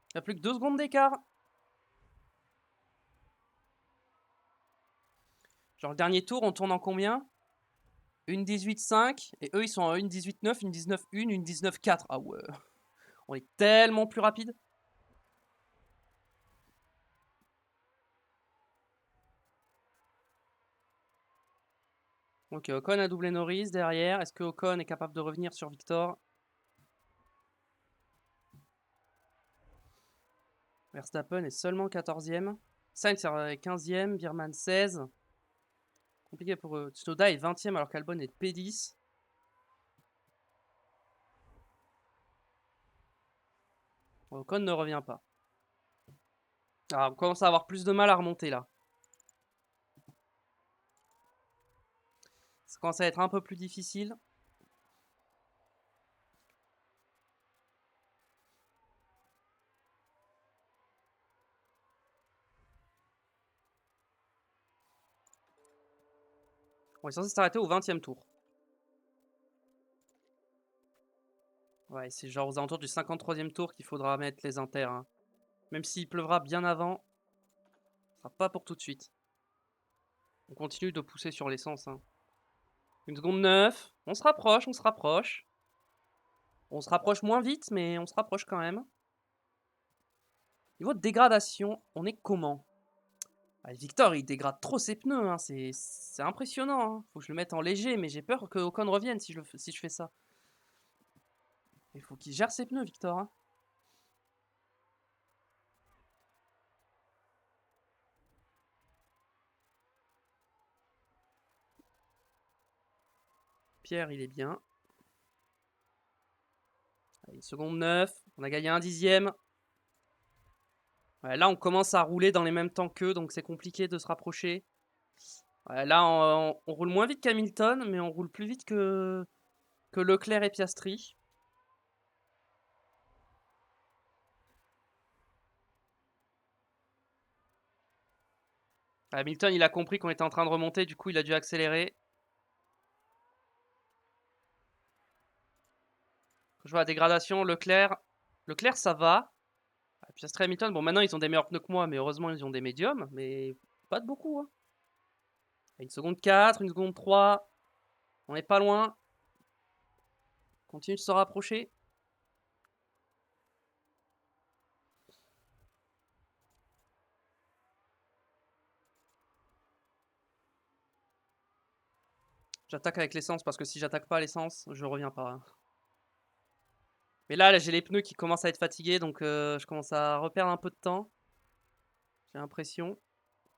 Il n'y a plus que 2 secondes d'écart. Genre le dernier tour, on tourne en combien? Une 18.5. Et eux, ils sont en une 18.9, une 19.1, une 19.4. Ah ouais. On est tellement plus rapide. Ok, Ocon a doublé Norris derrière. Est-ce que Ocon est capable de revenir sur Victor? Verstappen est seulement 14ème. Sainz est 15ème. Birman 16. Compliqué pour eux. Tsunoda est 20ème alors qu'Albon est P10. Ocon ne revient pas. Ah, on commence à avoir plus de mal à remonter là. Ça commence à être un peu plus difficile. On est censé s'arrêter au 20ème tour. Ouais, c'est genre aux alentours du 53e tour qu'il faudra mettre les inters. Hein. Même s'il pleuvra bien avant, ce sera pas pour tout de suite. On continue de pousser sur l'essence. Hein. 1 seconde 9. On se rapproche, on se rapproche. On se rapproche moins vite, mais on se rapproche quand même. Niveau de dégradation, on est comment? Ah, Victor, il dégrade trop ses pneus. Hein. C'est impressionnant. Hein. Faut que je le mette en léger, mais j'ai peur que Ocon revienne si je fais ça. Il faut qu'il gère ses pneus, Victor. Hein. Pierre, il est bien. Allez, seconde 9. On a gagné un dixième. Ouais, là, on commence à rouler dans les mêmes temps qu'eux, donc c'est compliqué de se rapprocher. Ouais, là, on roule moins vite qu'Hamilton, mais on roule plus vite que Leclerc et Piastri. Hamilton, il a compris qu'on était en train de remonter, du coup, il a dû accélérer. Je vois la dégradation, Leclerc. Leclerc, ça va. Piastri et Hamilton, bon, maintenant, ils ont des meilleurs pneus que moi, mais heureusement, ils ont des médiums, mais pas de beaucoup. Hein. 1 seconde 4, 1 seconde 3. On est pas loin. On continue de se rapprocher. J'attaque avec l'essence parce que si j'attaque pas l'essence, je reviens pas. Hein. Mais là j'ai les pneus qui commencent à être fatigués, donc je commence à reperdre un peu de temps. J'ai l'impression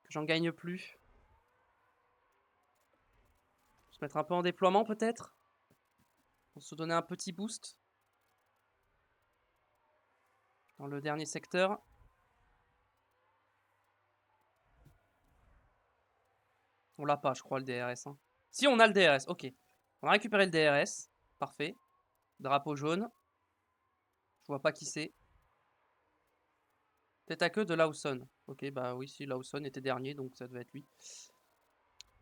que j'en gagne plus. Se mettre un peu en déploiement peut-être. Pour se donner un petit boost. Dans le dernier secteur. On l'a pas, je crois, le DRS. Hein. Si, on a le DRS, ok. On a récupéré le DRS. Parfait. Drapeau jaune. Je vois pas qui c'est. Tête à queue de Lawson. Ok, bah oui, si Lawson était dernier, donc ça devait être lui.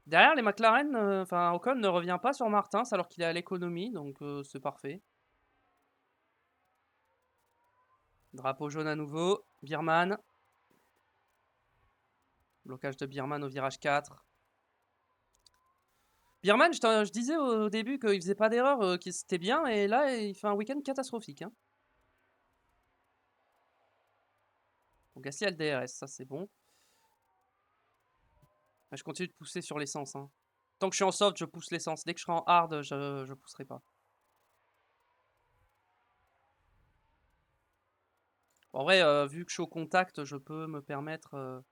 Derrière, les McLaren, enfin Ocon ne revient pas sur Martins alors qu'il est à l'économie, donc c'est parfait. Drapeau jaune à nouveau. Birman. Blocage de Birman au virage 4. Birman, je disais au début qu'il faisait pas d'erreur, que c'était bien, et là, il fait un week-end catastrophique. Hein. Donc Gasly a le DRS, ça c'est bon. Je continue de pousser sur l'essence. Hein. Tant que je suis en soft, je pousse l'essence. Dès que je serai en hard, je pousserai pas. En vrai, vu que je suis au contact, je peux me permettre...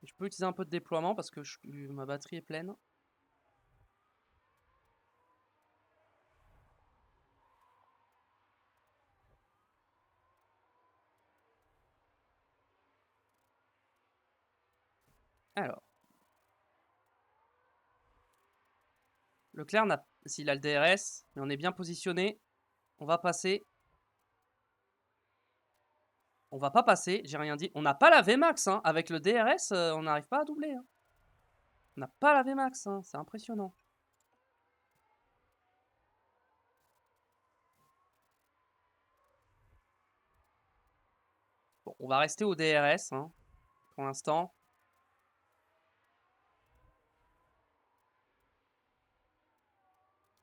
Je peux utiliser un peu de déploiement parce que ma batterie est pleine. Alors. Leclerc, s'il a le DRS, mais on est bien positionné. On va passer. On va pas passer, j'ai rien dit. On n'a pas la VMAX. Hein. Avec le DRS, on n'arrive pas à doubler. Hein. On n'a pas la VMAX. Hein. C'est impressionnant. Bon, on va rester au DRS hein, pour l'instant.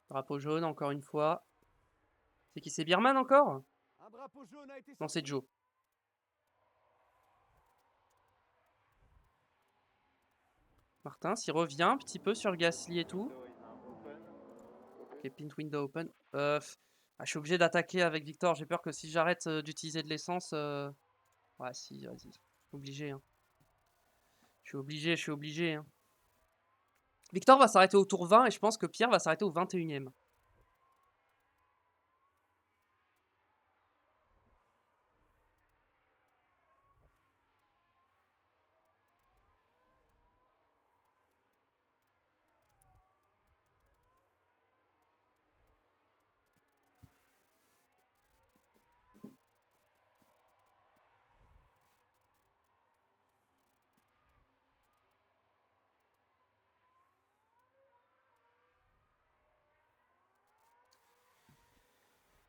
Drapeau jaune, encore une fois. C'est qui? C'est Birman encore? Un drapeau jaune a été Non, c'est Joe. Martin, s'il revient un petit peu sur Gasly et tout. Ok, pint window open. Je suis obligé d'attaquer avec Victor. J'ai peur que si j'arrête d'utiliser de l'essence... Ouais, si, vas-y. Obligé. Hein. Je suis obligé. Hein. Victor va s'arrêter au tour 20 et je pense que Pierre va s'arrêter au 21e.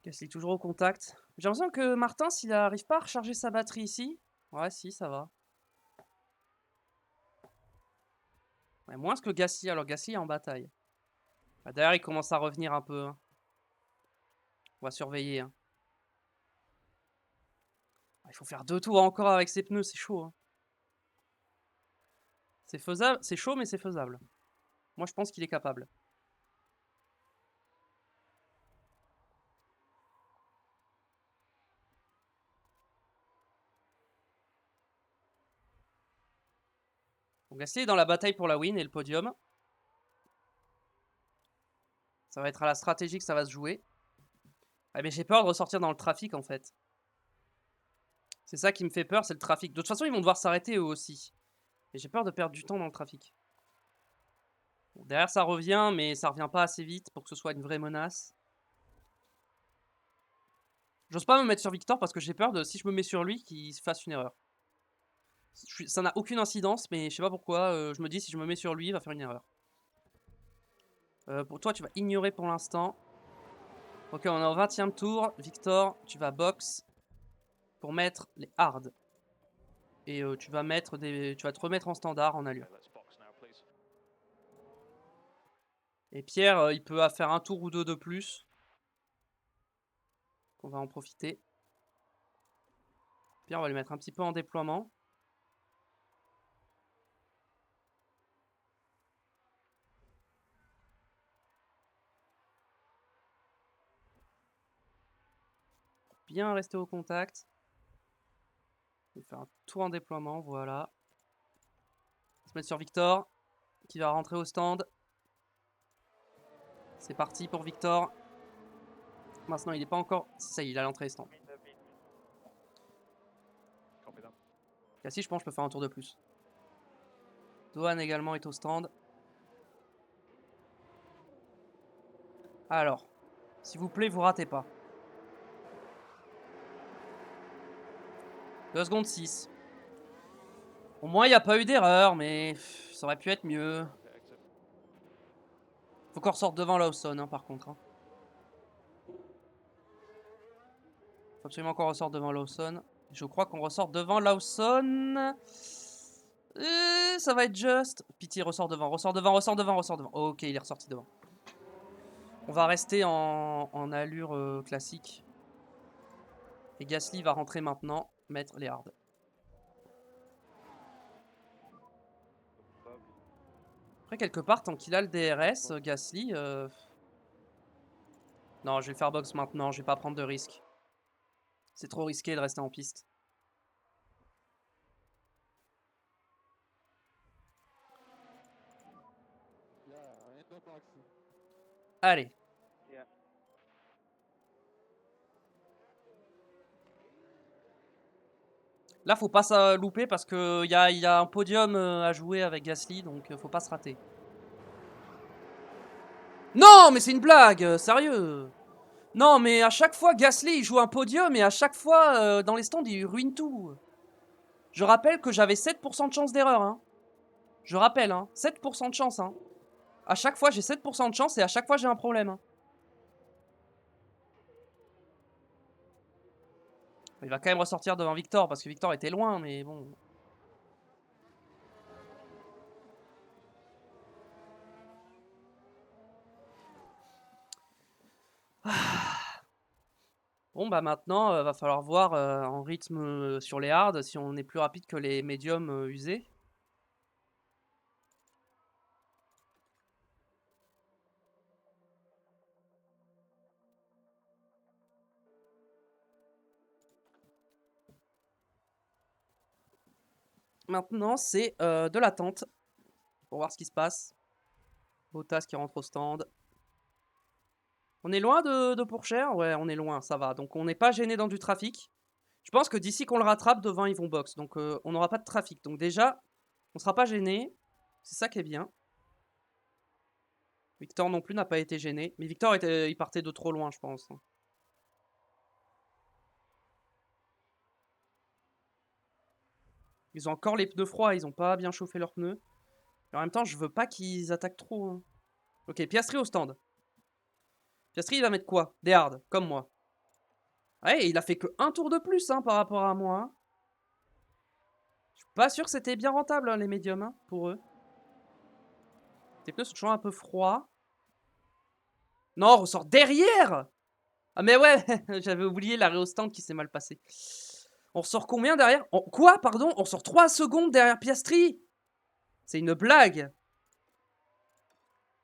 Gasly toujours au contact. J'ai l'impression que Martin, s'il n'arrive pas à recharger sa batterie ici... Ouais, si, ça va. Ouais, moins que Gasly, alors Gasly est en bataille. Bah, d'ailleurs, il commence à revenir un peu. Hein. On va surveiller. Hein. Il faut faire 2 tours encore avec ses pneus, c'est chaud. Hein. C'est faisable, c'est chaud, mais c'est faisable. Moi, je pense qu'il est capable. Donc Gasly est dans la bataille pour la win et le podium. Ça va être à la stratégie que ça va se jouer. Ah, mais j'ai peur de ressortir dans le trafic en fait. C'est ça qui me fait peur, c'est le trafic. De toute façon, ils vont devoir s'arrêter eux aussi. Et j'ai peur de perdre du temps dans le trafic. Bon, derrière, ça revient, mais ça revient pas assez vite pour que ce soit une vraie menace. J'ose pas me mettre sur Victor parce que j'ai peur de, si je me mets sur lui, qu'il fasse une erreur. Ça n'a aucune incidence, mais je sais pas pourquoi. Je me dis, si je me mets sur lui, il va faire une erreur. Pour toi, tu vas ignorer pour l'instant. Ok, on est au 20e tour. Victor, tu vas box pour mettre les hard. Et tu vas te remettre en standard en allure. Okay, let's box now, please. Et Pierre, il peut faire un tour ou deux de plus. On va en profiter. Pierre, on va le mettre un petit peu en déploiement. Bien rester au contact. On va faire un tour en déploiement, voilà. On va se mettre sur Victor, qui va rentrer au stand. C'est parti pour Victor. Maintenant, il n'est pas encore... Ça y est, il a l'entrée stand. Copy that. Cassie, je pense que je peux faire un tour de plus. Dohan également est au stand. Alors, s'il vous plaît, vous ratez pas. 2 secondes 6. Au moins, il n'y a pas eu d'erreur, mais ça aurait pu être mieux. Okay, exit. Faut qu'on ressorte devant Lawson, hein, par contre. Hein. Faut absolument qu'on ressorte devant Lawson. Je crois qu'on ressort devant Lawson. Ça va être juste. Pity, ressort devant, ressort devant, ressort devant, ressort devant. Ok, il est ressorti devant. On va rester en allure classique. Et Gasly va rentrer maintenant, mettre les hards. Après, quelque part, tant qu'il a le DRS, Gasly... Non, je vais le faire box maintenant, je vais pas prendre de risque. C'est trop risqué de rester en piste. Allez. Yeah. Là, faut pas se louper parce qu'il y a un podium à jouer avec Gasly, donc faut pas se rater. Non, mais c'est une blague, sérieux. Non, mais à chaque fois, Gasly, il joue un podium et à chaque fois, dans les stands, il ruine tout. Je rappelle que j'avais 7% de chance d'erreur. Hein. Je rappelle, hein, 7% de chance. Hein. À chaque fois, j'ai 7% de chance et à chaque fois, j'ai un problème. Hein. Il va quand même ressortir devant Victor parce que Victor était loin, mais bon. Bon, bah maintenant, va falloir voir en rythme sur les hards si on est plus rapide que les médiums usés. Maintenant, c'est de l'attente pour voir ce qui se passe. Bottas qui rentre au stand. On est loin de Pourchère? Ouais, on est loin, ça va. Donc on n'est pas gêné dans du trafic. Je pense que d'ici qu'on le rattrape, devant ils vont box. Donc on n'aura pas de trafic. Donc déjà, on sera pas gêné. C'est ça qui est bien. Victor non plus n'a pas été gêné. Mais Victor, il partait de trop loin, je pense. Ils ont encore les pneus froids, ils ont pas bien chauffé leurs pneus. Et en même temps, je veux pas qu'ils attaquent trop. Hein. Ok, Piastri au stand. Piastri, il va mettre quoi? Des hards, comme moi. Ouais, il a fait que un tour de plus hein, par rapport à moi. Hein. Je suis pas sûr que c'était bien rentable, hein, les médiums, hein, pour eux. Tes pneus sont toujours un peu froids. Non, on ressort derrière! Ah mais ouais, j'avais oublié l'arrêt au stand qui s'est mal passé. On ressort combien derrière? Quoi, pardon? On sort 3 secondes derrière Piastri? C'est une blague!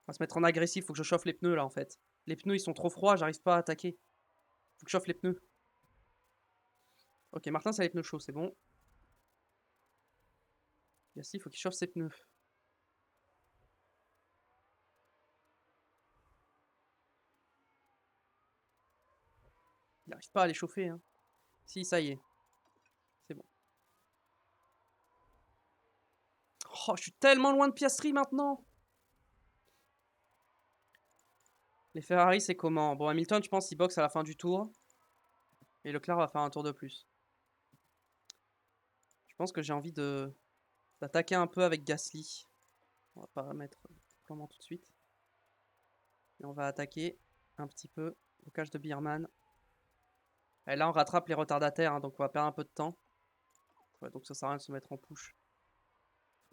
On va se mettre en agressif, faut que je chauffe les pneus là en fait. Les pneus ils sont trop froids, j'arrive pas à attaquer. Faut que je chauffe les pneus. Ok, Martin, ça a les pneus chauds, c'est bon. Yassi, il faut qu'il chauffe ses pneus. Il n'arrive pas à les chauffer. Hein. Si, ça y est. C'est bon. Oh, je suis tellement loin de Piastri maintenant. Les Ferrari, c'est comment? Bon, Hamilton, je pense, il boxe à la fin du tour. Et Leclerc va faire un tour de plus. Je pense que j'ai envie d'attaquer un peu avec Gasly. On va pas mettre déploiement tout de suite. Et on va attaquer un petit peu le cage de Beerman. Et là, on rattrape les retardataires, hein, donc on va perdre un peu de temps. Ouais, donc ça sert à rien de se mettre en push.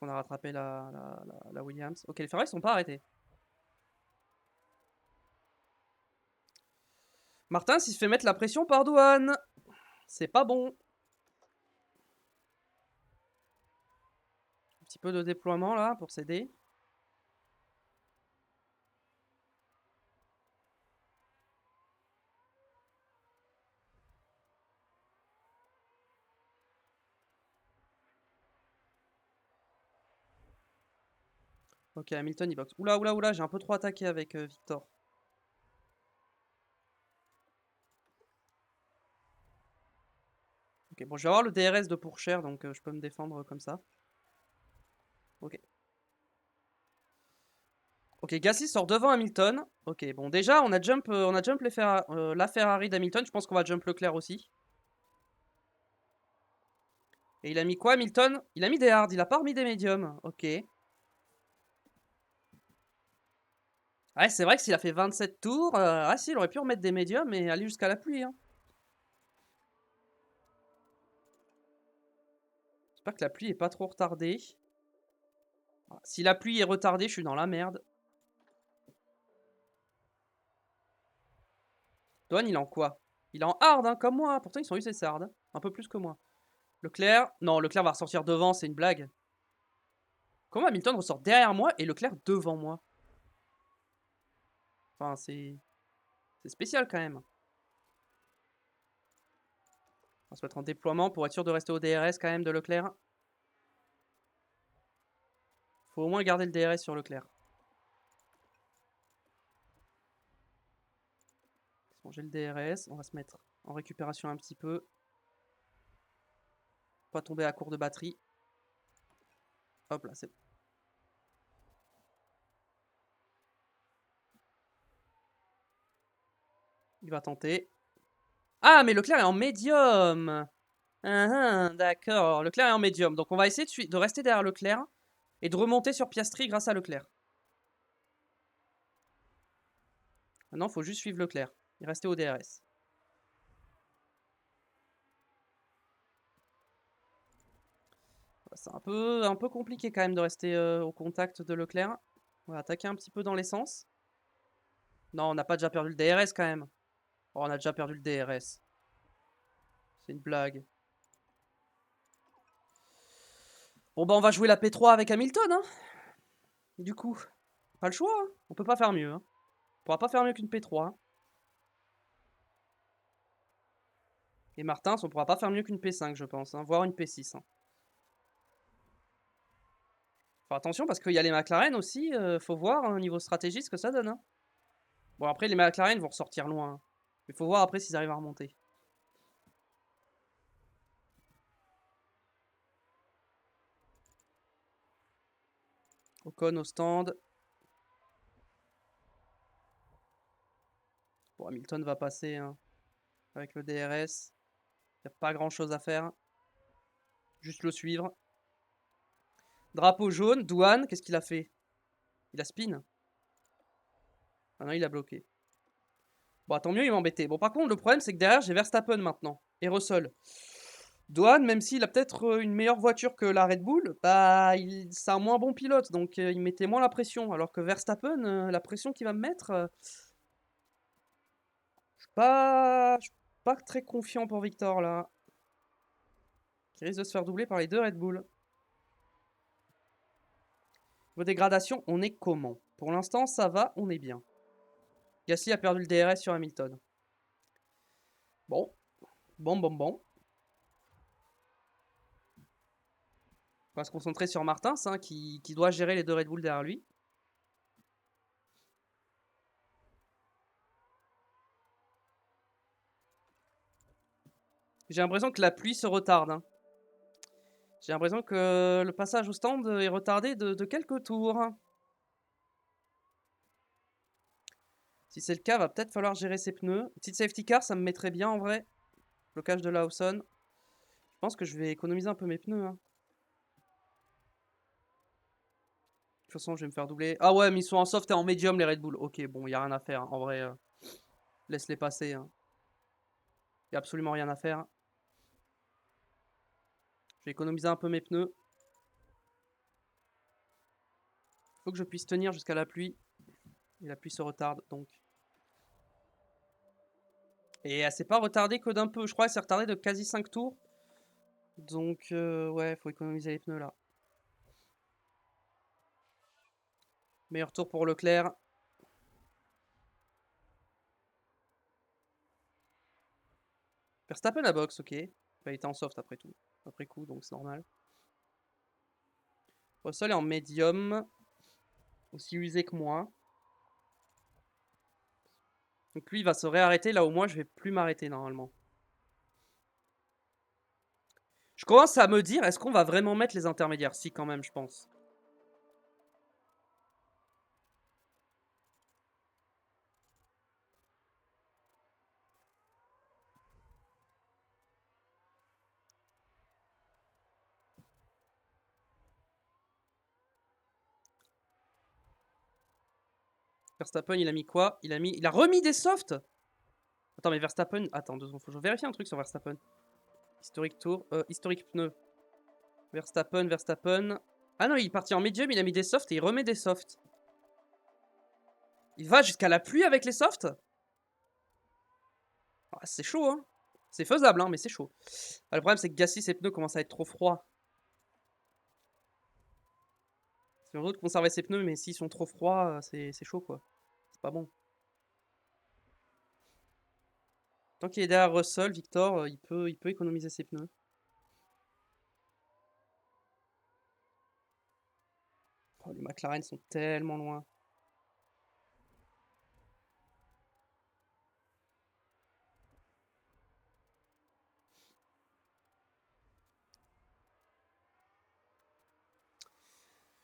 On a rattrapé la Williams. Ok, les Ferrari sont pas arrêtés. Martin s'il se fait mettre la pression par Douane. C'est pas bon. Un petit peu de déploiement là pour s'aider. Ok, Hamilton il boxe. Oula, oula, oula, j'ai un peu trop attaqué avec Victor. Ok, bon, je vais avoir le DRS de Pourchère, donc je peux me défendre comme ça. Ok. Ok, Gasly sort devant Hamilton. Ok, bon, déjà, on a jump la Ferrari d'Hamilton. Je pense qu'on va jump Leclerc aussi. Et il a mis quoi, Hamilton? Il a mis des hards, il a pas remis des médiums. Ok. Ouais, c'est vrai que s'il a fait 27 tours, ah si, il aurait pu remettre des médiums et aller jusqu'à la pluie. Hein. J'espère que la pluie est pas trop retardée. Si la pluie est retardée, je suis dans la merde. Douane, il est en quoi? Il est en hard, hein, comme moi. Pourtant, ils sont UCC hard. Un peu plus que moi. Leclerc. Non, Leclerc va ressortir devant, c'est une blague. Comment Hamilton ressort derrière moi et Leclerc devant moi? Enfin, c'est spécial quand même. On va se mettre en déploiement pour être sûr de rester au DRS quand même de Leclerc. Faut au moins garder le DRS sur Leclerc. Bon, j'ai le DRS. On va se mettre en récupération un petit peu. Pas tomber à court de batterie. Hop là, c'est bon. Il va tenter. Ah, mais Leclerc est en médium. D'accord. Leclerc est en médium. Donc on va essayer de rester derrière Leclerc et de remonter sur Piastri grâce à Leclerc. Maintenant, il faut juste suivre Leclerc. Il restait au DRS. C'est un peu compliqué quand même de rester au contact de Leclerc. On va attaquer un petit peu dans l'essence. Non, on n'a pas déjà perdu le DRS quand même. Oh, on a déjà perdu le DRS. C'est une blague. Bon, bah, on va jouer la P3 avec Hamilton, hein. Du coup, pas le choix, hein. On peut pas faire mieux, hein. On pourra pas faire mieux qu'une P3. Hein. Et Martins, on pourra pas faire mieux qu'une P5, je pense, hein, voire une P6. Hein. Faut attention parce qu'il y a les McLaren aussi, faut voir au niveau stratégie ce que ça donne. Hein. Bon, après, les McLaren vont ressortir loin. Hein. Il faut voir après s'ils arrivent à remonter. Ocon au stand. Bon, Hamilton va passer hein, avec le DRS. Il n'y a pas grand chose à faire. Juste le suivre. Drapeau jaune, Douane, qu'est-ce qu'il a fait? Il a spin. Ah non, il a bloqué. Bon, tant mieux, il m'embêtait. Bon, par contre, le problème, c'est que derrière, j'ai Verstappen maintenant. Et Russell. Dohan, même s'il a peut-être une meilleure voiture que la Red Bull, bah, c'est un moins bon pilote. Donc, il mettait moins la pression. Alors que Verstappen, la pression qu'il va me mettre, je suis pas très confiant pour Victor, là. Qui risque de se faire doubler par les deux Red Bull. Vos dégradations, on est comment? Pour l'instant, ça va, on est bien. Gasly a perdu le DRS sur Hamilton. Bon. Bon. On va se concentrer sur Martins, hein, qui doit gérer les deux Red Bull derrière lui. J'ai l'impression que la pluie se retarde. Hein. J'ai l'impression que le passage au stand est retardé de quelques tours. Si c'est le cas, va peut-être falloir gérer ses pneus. Petite safety car, ça me mettrait bien en vrai. Blocage de Lawson. Je pense que je vais économiser un peu mes pneus. Hein. De toute façon, je vais me faire doubler. Ah ouais, mais ils sont en soft et en medium, les Red Bull. Ok, bon, il n'y a rien à faire. Hein. En vrai, laisse-les passer. Hein. Il n'y a absolument rien à faire. Je vais économiser un peu mes pneus. Il faut que je puisse tenir jusqu'à la pluie. Et la pluie se retarde, donc. Et elle s'est pas retardée que d'un peu. Je crois qu'elle s'est retardée de quasi 5 tours. Donc, ouais, faut économiser les pneus, là. Meilleur tour pour Leclerc. Verstappen à box, ok. Bah, il était en soft après tout. Après coup, donc c'est normal. Russell est en médium. Aussi usé que moi. Donc lui, il va se réarrêter. Là, au moins, je vais plus m'arrêter normalement. Je commence à me dire, est-ce qu'on va vraiment mettre les intermédiaires? Si, quand même, je pense. Verstappen, il a mis quoi? Il a remis des softs. Attends, mais Verstappen... Attends, 2 secondes, faut que je vérifie un truc sur Verstappen. Historique tour, historique pneu. Verstappen. Ah non, il est parti en medium, il a mis des softs et il remet des softs. Il va jusqu'à la pluie avec les softs? Ah, c'est chaud, hein. C'est faisable, hein, mais c'est chaud. Ah, le problème, c'est que Gasly, ses pneus commencent à être trop froids. C'est heureux de conserver ses pneus, mais s'ils sont trop froids, c'est chaud, quoi. C'est pas bon. Tant qu'il est derrière Russell, Victor, il peut économiser ses pneus. Oh, les McLaren sont tellement loin.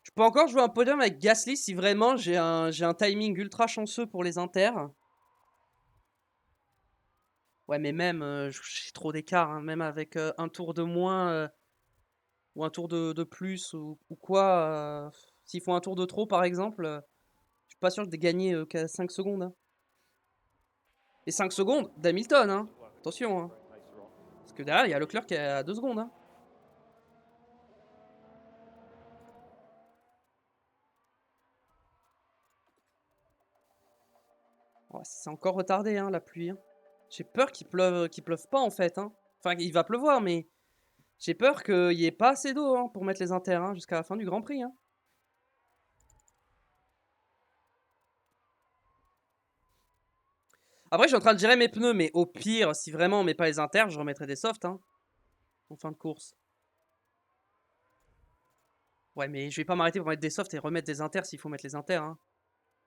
Je peux encore jouer un podium avec Gasly si vraiment j'ai un timing ultra chanceux pour les inters. Ouais, mais même, j'ai trop d'écart, hein, même avec un tour de moins ou un tour de plus ou quoi. S'ils font un tour de trop, par exemple, je suis pas sûr de gagner qu'à 5 secondes. Hein. Et 5 secondes d'Hamilton, hein. Attention. Hein. Parce que derrière, il y a Leclerc qui est à 2 secondes. Hein. Oh, c'est encore retardé, hein, la pluie. Hein. J'ai peur qu'il pleuve pas, en fait. Hein. Enfin, il va pleuvoir, mais j'ai peur qu'il n'y ait pas assez d'eau hein, pour mettre les inters hein, jusqu'à la fin du Grand Prix. Hein. Après, je suis en train de gérer mes pneus, mais au pire, si vraiment on met pas les inters, je remettrai des softs hein, en fin de course. Ouais, mais je vais pas m'arrêter pour mettre des softs et remettre des inters s'il faut mettre les inters. Hein.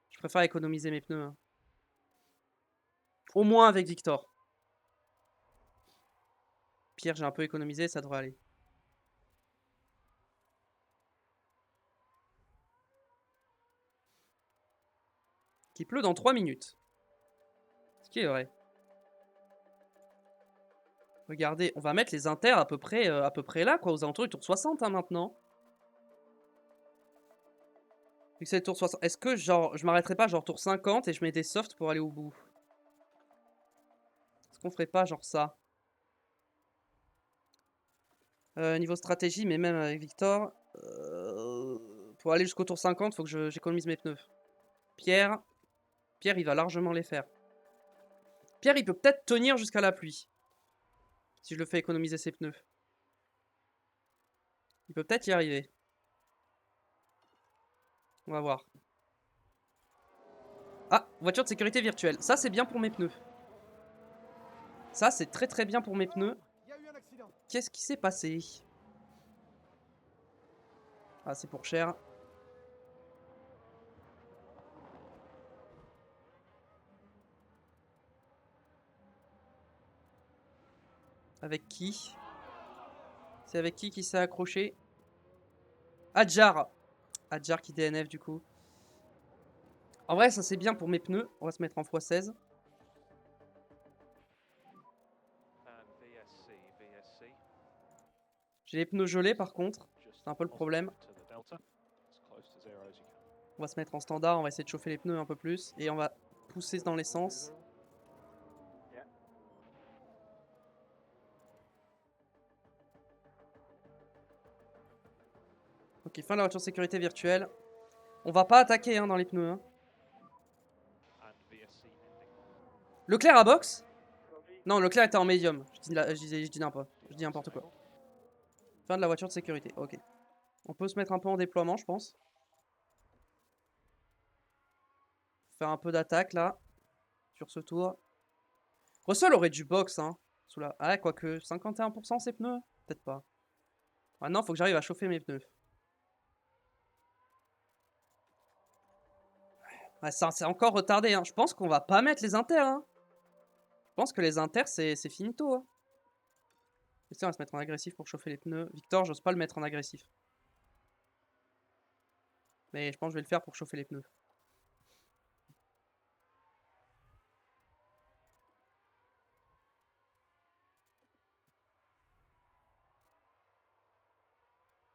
Je préfère économiser mes pneus. Hein. Au moins avec Victor. Pire, j'ai un peu économisé, ça devrait aller. Qu'il pleut dans 3 minutes. Ce qui est vrai. Regardez, on va mettre les inters à peu près là, quoi, aux alentours du tour 60 hein, maintenant. Vu que c'est le tour 60. Est-ce que genre je m'arrêterai pas genre tour 50 et je mets des softs pour aller au bout? qu'on ferait pas genre ça? Niveau stratégie, mais même avec Victor, pour aller jusqu'au tour 50, faut que j'économise mes pneus. Pierre, il va largement les faire. Pierre, il peut peut-être tenir jusqu'à la pluie. Si je le fais économiser ses pneus. Il peut peut-être y arriver. On va voir. Ah, voiture de sécurité virtuelle. Ça, c'est bien pour mes pneus. Ça, c'est très très bien pour mes pneus. Il y a eu un accident. Qu'est-ce qui s'est passé? Ah, c'est pour cher. Avec qui? C'est avec qui s'est accroché? Adjar. Adjar qui DNF du coup. En vrai, ça c'est bien pour mes pneus. On va se mettre en x16. And VSC. J'ai les pneus gelés par contre. Just C'est un peu le positive problème. to the delta. As close to 0 as you can. On va se mettre en standard. On va essayer de chauffer les pneus un peu plus. Et on va pousser dans l'essence. Ok, fin de la voiture de sécurité virtuelle. On va pas attaquer hein, dans les pneus. Hein. And VSC ending. Leclerc à box? Non, Leclerc était en médium. Je dis n'importe quoi. Fin de la voiture de sécurité. Ok. On peut se mettre un peu en déploiement, je pense. Faire un peu d'attaque là. Sur ce tour. Russell aurait du box, hein. Sous la... Ah, quoique 51% ses pneus? Peut-être pas. Maintenant, faut que j'arrive à chauffer mes pneus. Ouais, ça, c'est encore retardé. Hein. Je pense qu'on va pas mettre les inters. Hein. Je pense que les inters, c'est finito. Hein. On va se mettre en agressif pour chauffer les pneus. Victor, j'ose pas le mettre en agressif. Mais je pense que je vais le faire pour chauffer les pneus.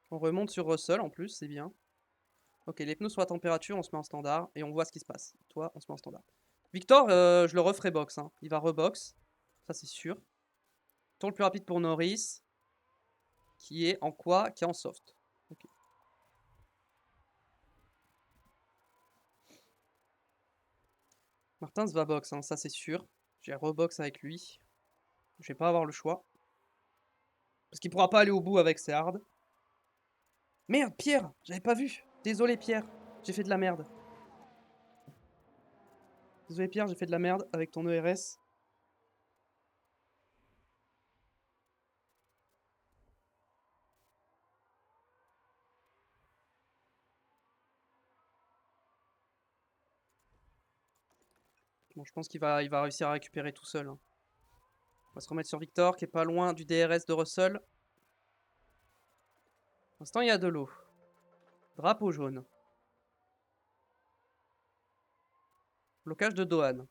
On remonte sur Russell en plus, c'est bien. Ok, les pneus sont à température, on se met en standard et on voit ce qui se passe. Toi, on se met en standard. Victor, je le referai box. Hein. Il va rebox. Ça, c'est sûr. Tour le plus rapide pour Norris. Qui est en quoi? Qui est en soft. Ok. Martins va box, hein, ça c'est sûr. J'ai rebox avec lui. Je vais pas avoir le choix. Parce qu'il pourra pas aller au bout avec ses hards. Merde, Pierre, j'avais pas vu. Désolé Pierre, j'ai fait de la merde. Désolé Pierre, j'ai fait de la merde avec ton ERS. Bon, je pense qu'il va réussir à récupérer tout seul. Hein. On va se remettre sur Victor, qui est pas loin du DRS de Russell. Pour l'instant, il y a de l'eau. Drapeau jaune. Blocage de Dohan.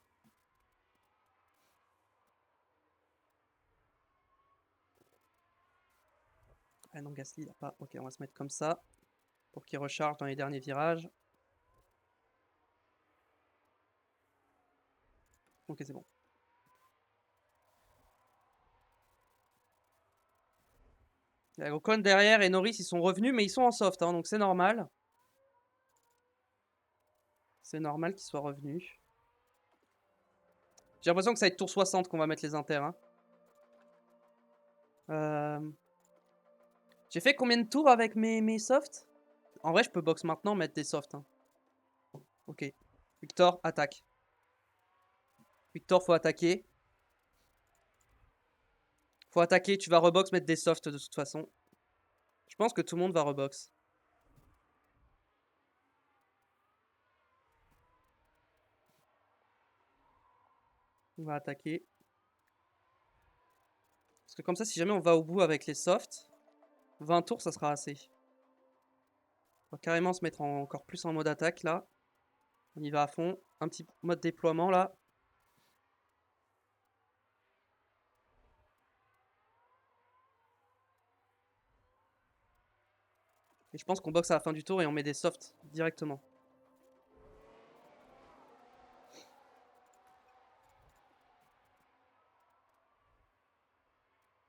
Ah non, Gasly, il a pas. Ok, on va se mettre comme ça. Pour qu'il recharge dans les derniers virages. Ok, c'est bon. Il y a Ocon derrière et Norris, ils sont revenus, mais ils sont en soft, hein, donc c'est normal. C'est normal qu'ils soient revenus. J'ai l'impression que ça va être tour 60 qu'on va mettre les inters. Hein. J'ai fait combien de tours avec mes softs? En vrai, je peux box maintenant, mettre des softs. Hein. Ok. Victor, attaque. Victor, faut attaquer. Faut attaquer, tu vas rebox, mettre des softs de toute façon. Je pense que tout le monde va rebox. On va attaquer. Parce que comme ça, si jamais on va au bout avec les softs, 20 tours, ça sera assez. On va carrément se mettre encore plus en mode attaque, là. On y va à fond. Un petit mode déploiement, là. Et je pense qu'on boxe à la fin du tour et on met des softs directement.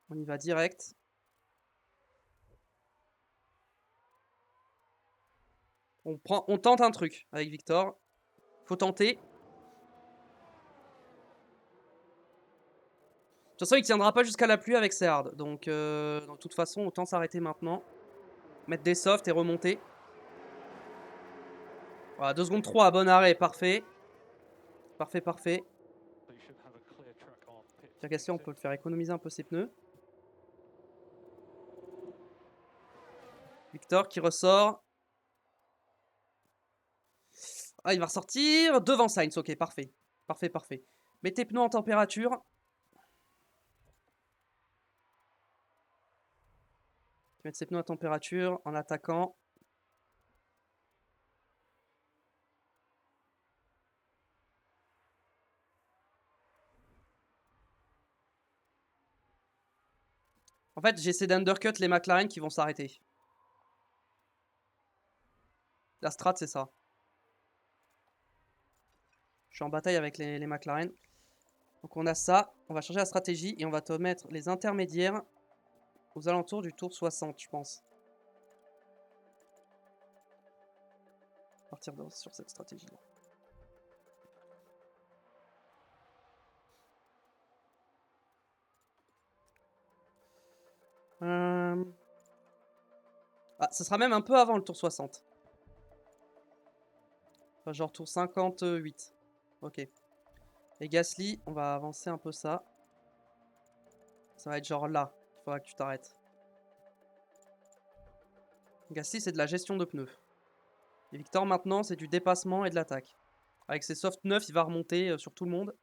On y va direct. On tente un truc avec Victor. Faut tenter. De toute façon, il tiendra pas jusqu'à la pluie avec ses hards. Donc, de toute façon, autant s'arrêter maintenant. Mettre des softs et remonter. Voilà, 2 secondes 3 à bon arrêt, parfait. Parfait, parfait. So you should have a clear track on pit Tiens, Gasly, on peut le faire économiser un peu ses pneus. Victor qui ressort. Ah, il va ressortir devant Sainz. Ok, parfait. Parfait, parfait. Mets tes pneus en température. Mettre ses pneus en température en attaquant. En fait, j'essaie d'undercut les McLaren qui vont s'arrêter. La strat, c'est ça. Je suis en bataille avec les McLaren. Donc on a ça. On va changer la stratégie et on va te mettre les intermédiaires aux alentours du tour 60, je pense. Partir sur cette stratégie-là. Ah, ce sera même un peu avant le tour 60. Enfin, genre tour 58. Ok. Et Gasly, on va avancer un peu ça. Ça va être genre là. Il faudra que tu t'arrêtes. Gasly, c'est de la gestion de pneus. Et Victor, maintenant, c'est du dépassement et de l'attaque. Avec ses softs 9, il va remonter sur tout le monde.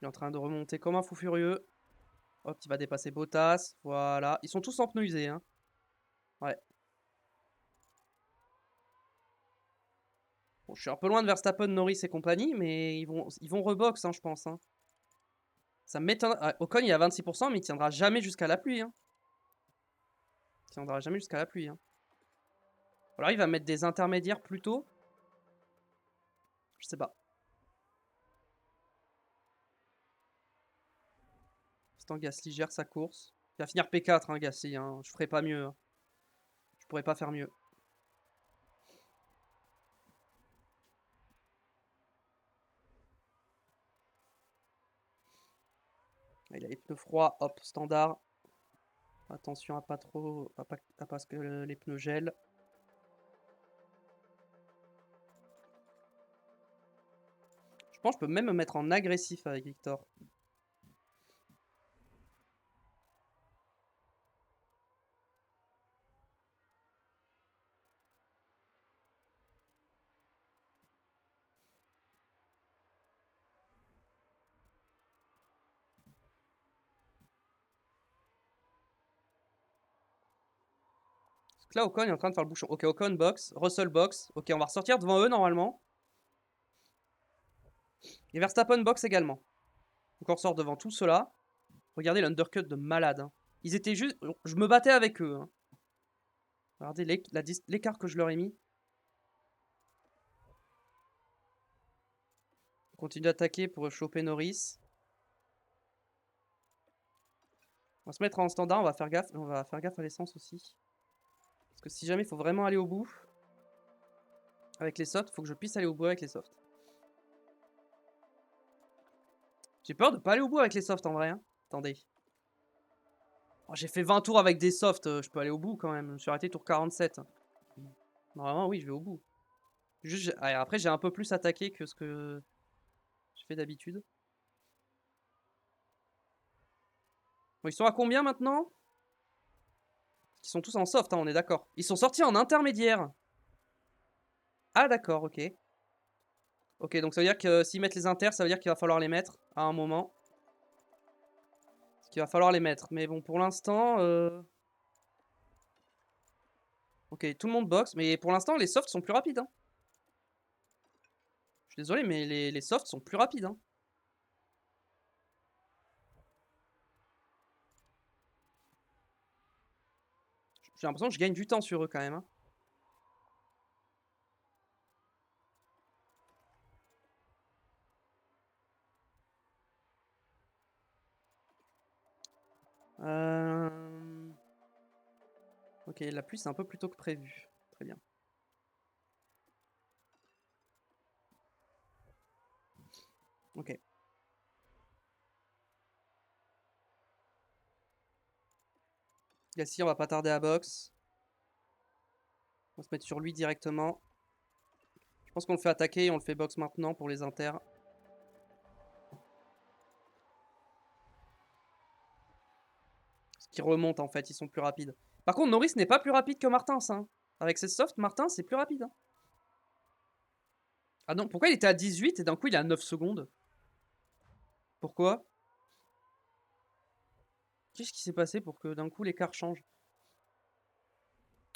Il est en train de remonter comme un fou furieux. Hop, il va dépasser Bottas. Voilà. Ils sont tous en pneus usés, hein. Ouais. Bon, je suis un peu loin de Verstappen, Norris et compagnie, mais ils vont rebox, hein, je pense. Hein. Ça m'étonne. Ah, Ocon, il est à 26%, mais il tiendra jamais jusqu'à la pluie. Hein. Il tiendra jamais jusqu'à la pluie. Hein. Alors, il va mettre des intermédiaires plus tôt. Je sais pas. Instant, Gasly gère sa course. Il va finir P4, hein, Gasly. Hein. Je ferai pas mieux. Hein. Je pourrais pas faire mieux. Il a les pneus froids, hop, standard. Attention à pas trop, à pas ce que les pneus gèlent. Je pense que je peux même me mettre en agressif avec Victor. Donc là, Ocon est en train de faire le bouchon. Ok, Ocon box, Russell box. Ok, on va ressortir devant eux normalement. Et Verstappen box également. Donc on ressort devant tout cela. Regardez l'undercut de malade. Hein. Ils étaient juste... Je me battais avec eux. Hein. Regardez l'écart que je leur ai mis. On continue d'attaquer pour choper Norris. On va se mettre en standard, on va faire gaffe. On va faire gaffe à l'essence aussi. Parce que si jamais il faut vraiment aller au bout avec les softs, il faut que je puisse aller au bout avec les softs. J'ai peur de pas aller au bout avec les softs en vrai. Hein. Attendez. Oh, j'ai fait 20 tours avec des softs, je peux aller au bout quand même. Je me suis arrêté tour 47. Normalement, oui, je vais au bout. Juste, après, j'ai un peu plus attaqué que ce que je fais d'habitude. Bon, ils sont à combien maintenant? Ils sont tous en soft, hein, on est d'accord. Ils sont sortis en intermédiaire. Ah d'accord, ok. Ok, donc ça veut dire que s'ils mettent les inters, ça veut dire qu'il va falloir les mettre à un moment. Parce qu'il va falloir les mettre. Mais bon, pour l'instant... Ok, tout le monde boxe. Mais pour l'instant, les softs sont plus rapides. Hein. Je suis désolé, mais les softs sont plus rapides. Hein. J'ai l'impression que je gagne du temps sur eux quand même. Hein. Ok, la pluie c'est un peu plus tôt que prévu. Très bien. Ok. Gassi, on va pas tarder à box. On va se mettre sur lui directement. Je pense qu'on le fait attaquer et on le fait box maintenant pour les inters. Parce qu'ils remontent en fait, ils sont plus rapides. Par contre, Norris n'est pas plus rapide que Martins. Hein. Avec ses softs, Martins c'est plus rapide. Hein. Ah non, pourquoi il était à 18 et d'un coup il est à 9 secondes? Pourquoi? Qu'est-ce qui s'est passé pour que d'un coup l'écart change?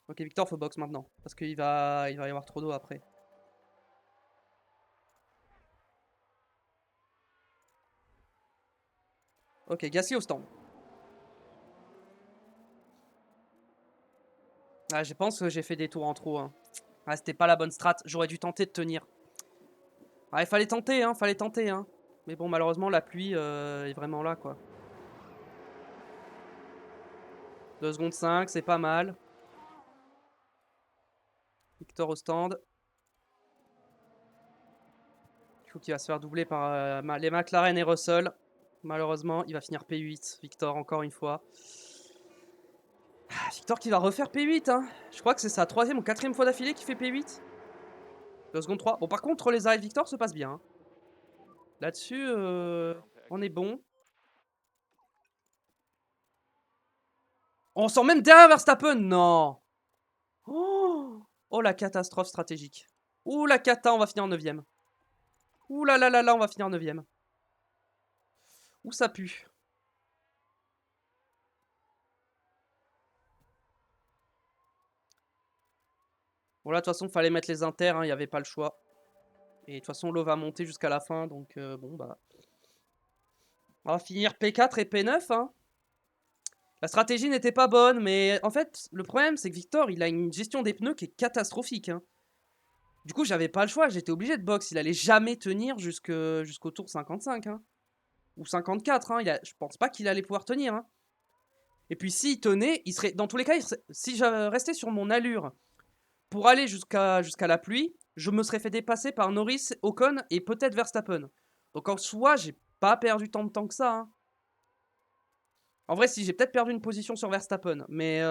Ok, Victor, faut box maintenant. Parce qu'il va y avoir trop d'eau après. Ok, Gasly au stand. Ah, je pense que j'ai fait des tours en trop. Hein. Ah, c'était pas la bonne strat. J'aurais dû tenter de tenir. Ah, il fallait tenter, hein. Fallait tenter, hein. Mais bon, malheureusement, la pluie est vraiment là, quoi. 2 secondes 5, c'est pas mal. Victor au stand. Il faut qu'il va se faire doubler par les McLaren et Russell. Malheureusement, il va finir P8. Victor, encore une fois. Ah, Victor qui va refaire P8. Hein. Je crois que c'est sa 3e ou 4e fois d'affilée qu'il fait P8. 2 secondes 3. Bon, par contre, les arrêts de Victor se passent bien. Hein. Là-dessus, on est bon. On sent même derrière Verstappen. Non. Oh, la catastrophe stratégique. Ouh, la cata, on va finir en 9ème. Ouh là là là là, on va finir en 9ème. Ouh, ça pue. Bon, là, de toute façon, fallait mettre les inters, il n'y avait pas le choix. Et de toute façon, l'eau va monter jusqu'à la fin, donc bon, bah. On va finir P4 et P9, hein. La stratégie n'était pas bonne, mais en fait, le problème, c'est que Victor, il a une gestion des pneus qui est catastrophique, hein. Du coup, j'avais pas le choix, j'étais obligé de box. Il allait jamais tenir jusqu'au tour 55, hein. Ou 54, hein. Je pense pas qu'il allait pouvoir tenir, hein. Et puis, s'il tenait, il serait. Dans tous les cas, si j'avais resté sur mon allure pour aller jusqu'à la pluie, je me serais fait dépasser par Norris, Ocon et peut-être Verstappen. Donc en soi, j'ai pas perdu tant de temps que ça. Hein. En vrai, si j'ai peut-être perdu une position sur Verstappen, mais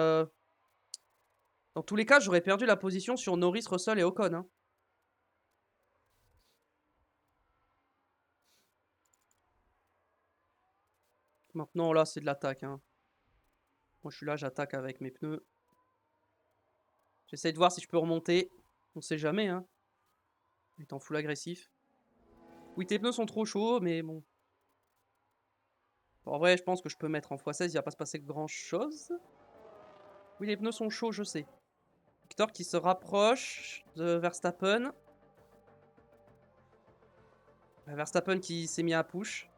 dans tous les cas, j'aurais perdu la position sur Norris, Russell et Ocon. Hein. Maintenant, là, c'est de l'attaque. Hein. Moi, je suis là, j'attaque avec mes pneus. J'essaie de voir si je peux remonter. On sait jamais. Hein. Étant full agressif. Oui, tes pneus sont trop chauds, mais bon. En vrai, je pense que je peux mettre en x16, il va pas se passer grand chose. Oui, les pneus sont chauds, je sais. Victor qui se rapproche de Verstappen. Verstappen qui s'est mis à push.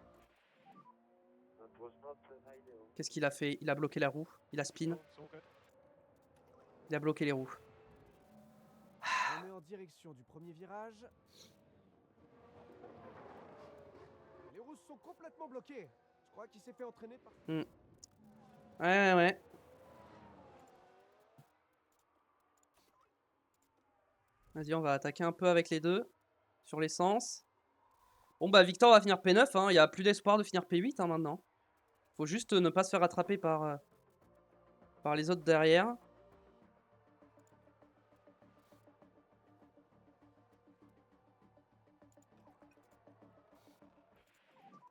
Qu'est-ce qu'il a fait? Il a bloqué la roue. Il a spin. Il a bloqué les roues. On est en direction du premier virage. Les roues sont complètement bloquées. Je crois qu'il s'est fait entraîner par... Ouais. Vas-y, on va attaquer un peu avec les deux. Sur l'essence. Bon bah Victor va finir P9. Hein. Il n'y a plus d'espoir de finir P8 hein, maintenant. Faut juste ne pas se faire attraper par les autres derrière.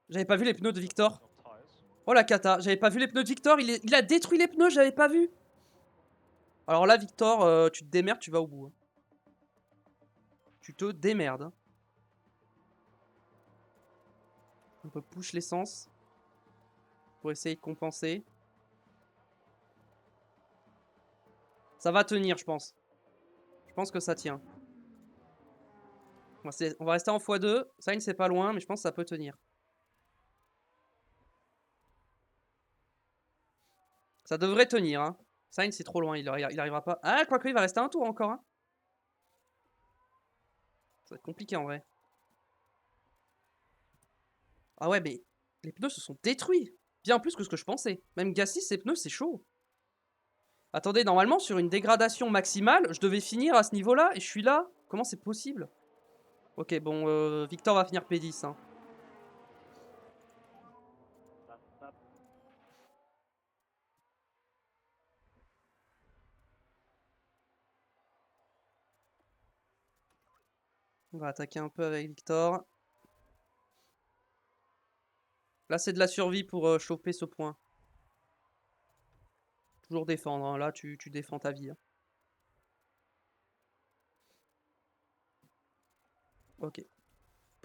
J'avais pas vu les pneus de Victor. Oh la cata, j'avais pas vu les pneus de Victor. Il a détruit les pneus, j'avais pas vu. Alors là, Victor, tu te démerdes, tu vas au bout. Hein. Tu te démerdes. Hein. On peut push l'essence. Pour essayer de compenser. Ça va tenir, je pense. Je pense que ça tient. On va rester en x2. Sainz, c'est pas loin, mais je pense que ça peut tenir. Ça devrait tenir. Hein. Sainz, c'est trop loin. Il arrivera pas. Ah, quoique, il va rester un tour encore. Hein. Ça va être compliqué en vrai. Ah ouais, mais les pneus se sont détruits. bien plus que ce que je pensais. Même Gasly, ses pneus, c'est chaud. Attendez, normalement, sur une dégradation maximale, je devais finir à ce niveau-là et je suis là. Comment c'est possible? Ok, bon, Victor va finir P10. Hein. On va attaquer un peu avec Victor. Là, c'est de la survie pour choper ce point. Toujours défendre. Hein. Là, tu défends ta vie. Hein. Ok.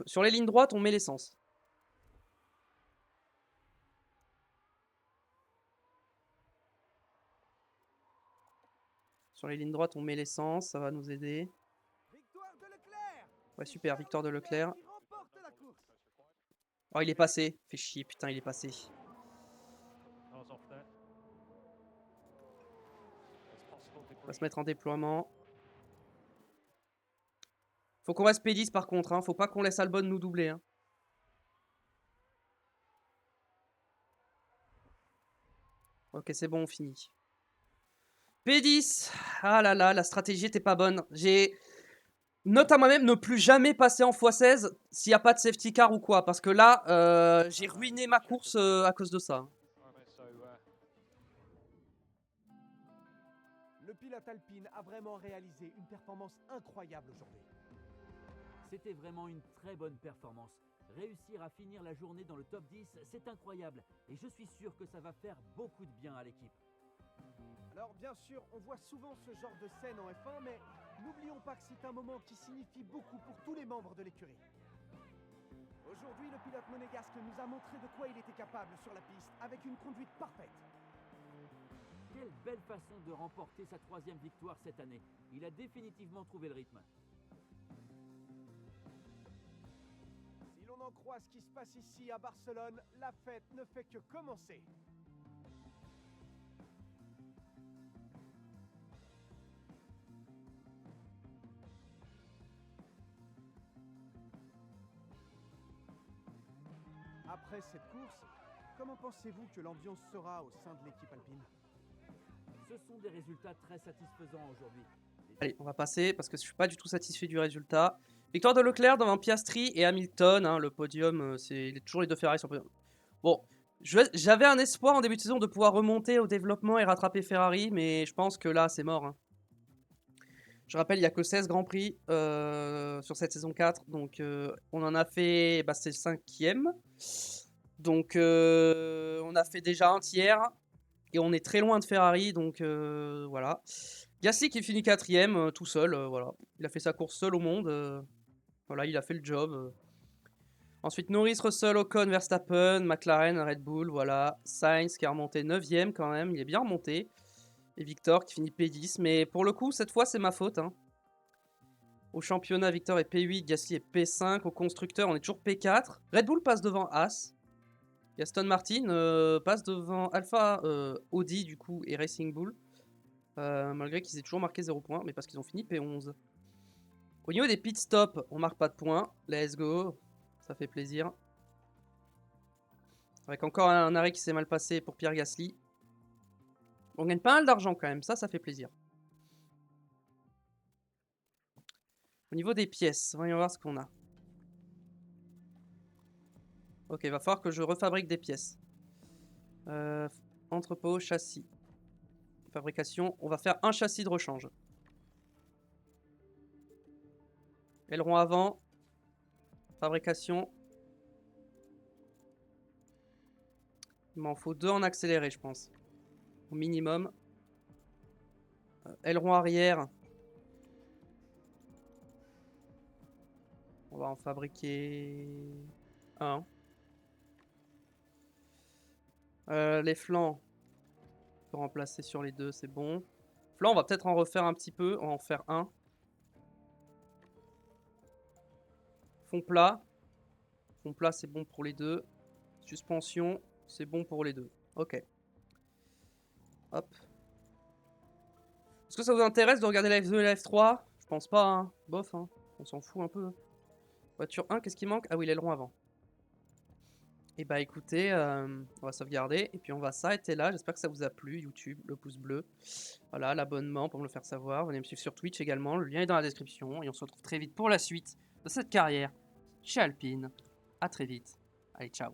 Sur les lignes droites, on met l'essence. Sur les lignes droites, on met l'essence. Ça va nous aider. Victoire de Leclerc. Ouais, super. Victoire de Leclerc. Qui remporte la course. Oh, il est passé. Fait chier. Putain, il est passé. Cars off there. It's possible On va debris. se mettre en déploiement. Faut qu'on reste P10 par contre. Hein. Faut pas qu'on laisse Albon nous doubler. Hein. Ok, c'est bon, on finit. P10. Ah là là, la stratégie était pas bonne. J'ai... Note à moi-même, ne plus jamais passer en x16 s'il n'y a pas de safety car ou quoi. Parce que là, j'ai ruiné ma course à cause de ça. Right, so, Le pilote Alpine a vraiment réalisé une performance incroyable aujourd'hui. C'était vraiment une très bonne performance. Réussir à finir la journée dans le top 10, c'est incroyable. Et je suis sûr que ça va faire beaucoup de bien à l'équipe. Alors bien sûr, on voit souvent ce genre de scène en F1, mais n'oublions pas que c'est un moment qui signifie beaucoup pour tous les membres de l'écurie. Aujourd'hui, le pilote monégasque nous a montré de quoi il était capable sur la piste, avec une conduite parfaite. Quelle belle façon de remporter sa 3e victoire cette année. Il a définitivement trouvé le rythme. Si l'on en croit ce qui se passe ici à Barcelone, la fête ne fait que commencer. Après cette course, comment pensez-vous que l'ambiance sera au sein de l'équipe alpine? Ce sont des résultats très satisfaisants aujourd'hui. Allez, on va passer parce que je suis pas du tout satisfait du résultat. Victoire de Leclerc devant Piastri et Hamilton. Hein, le podium, c'est toujours les deux Ferrari sur le podium. Bon, j'avais un espoir en début de saison de pouvoir remonter au développement et rattraper Ferrari, mais je pense que là, c'est mort. Hein. Je rappelle, il n'y a que 16 Grands Prix sur cette saison 4. Donc, on en a fait... Bah, c'est le 5e. Donc, on a fait déjà un tiers. Et on est très loin de Ferrari. Donc, voilà. Gasly qui finit 4e, tout seul. Voilà. Il a fait sa course seul au monde. Voilà, il a fait le job. Ensuite, Norris, Russell, Ocon, Verstappen, McLaren, Red Bull. Voilà. Sainz qui a remonté 9e quand même. Il est bien remonté. Et Victor qui finit P10. Mais pour le coup, cette fois, c'est ma faute. Hein. Au championnat, Victor est P8, Gasly est P5. Au constructeur, on est toujours P4. Red Bull passe devant As. Et Aston Martin passe devant Alpha, Audi du coup, et Racing Bull. Malgré qu'ils aient toujours marqué 0 points, mais parce qu'ils ont fini P11. Au niveau des pit stops, on marque pas de points. Let's go. Ça fait plaisir. Avec encore un arrêt qui s'est mal passé pour Pierre Gasly. On gagne pas mal d'argent quand même, ça fait plaisir. Au niveau des pièces, voyons voir ce qu'on a. Ok, il va falloir que je refabrique des pièces. Entrepôt, châssis. Fabrication, on va faire un châssis de rechange. Aileron avant. Fabrication. Il m'en faut 2 en accéléré, je pense. Au minimum. Aileron arrière. On va en fabriquer un. Les flancs, on peut remplacer sur les 2, c'est bon. Flanc, on va peut-être en refaire un petit peu, on va en faire un. Fond plat. Fond plat, c'est bon pour les 2. Suspension, c'est bon pour les 2. Ok. Hop. Est-ce que ça vous intéresse de regarder la F2 et la F3? Je pense pas, hein. Bof, hein. On s'en fout un peu. Voiture 1, qu'est-ce qui manque? Ah oui, l'aileron avant. Et bah écoutez, on va sauvegarder et puis on va s'arrêter là. J'espère que ça vous a plu, YouTube, le pouce bleu. Voilà, l'abonnement pour me le faire savoir. Venez me suivre sur Twitch également, le lien est dans la description. Et on se retrouve très vite pour la suite de cette carrière chez Alpine. À très vite. Allez, ciao.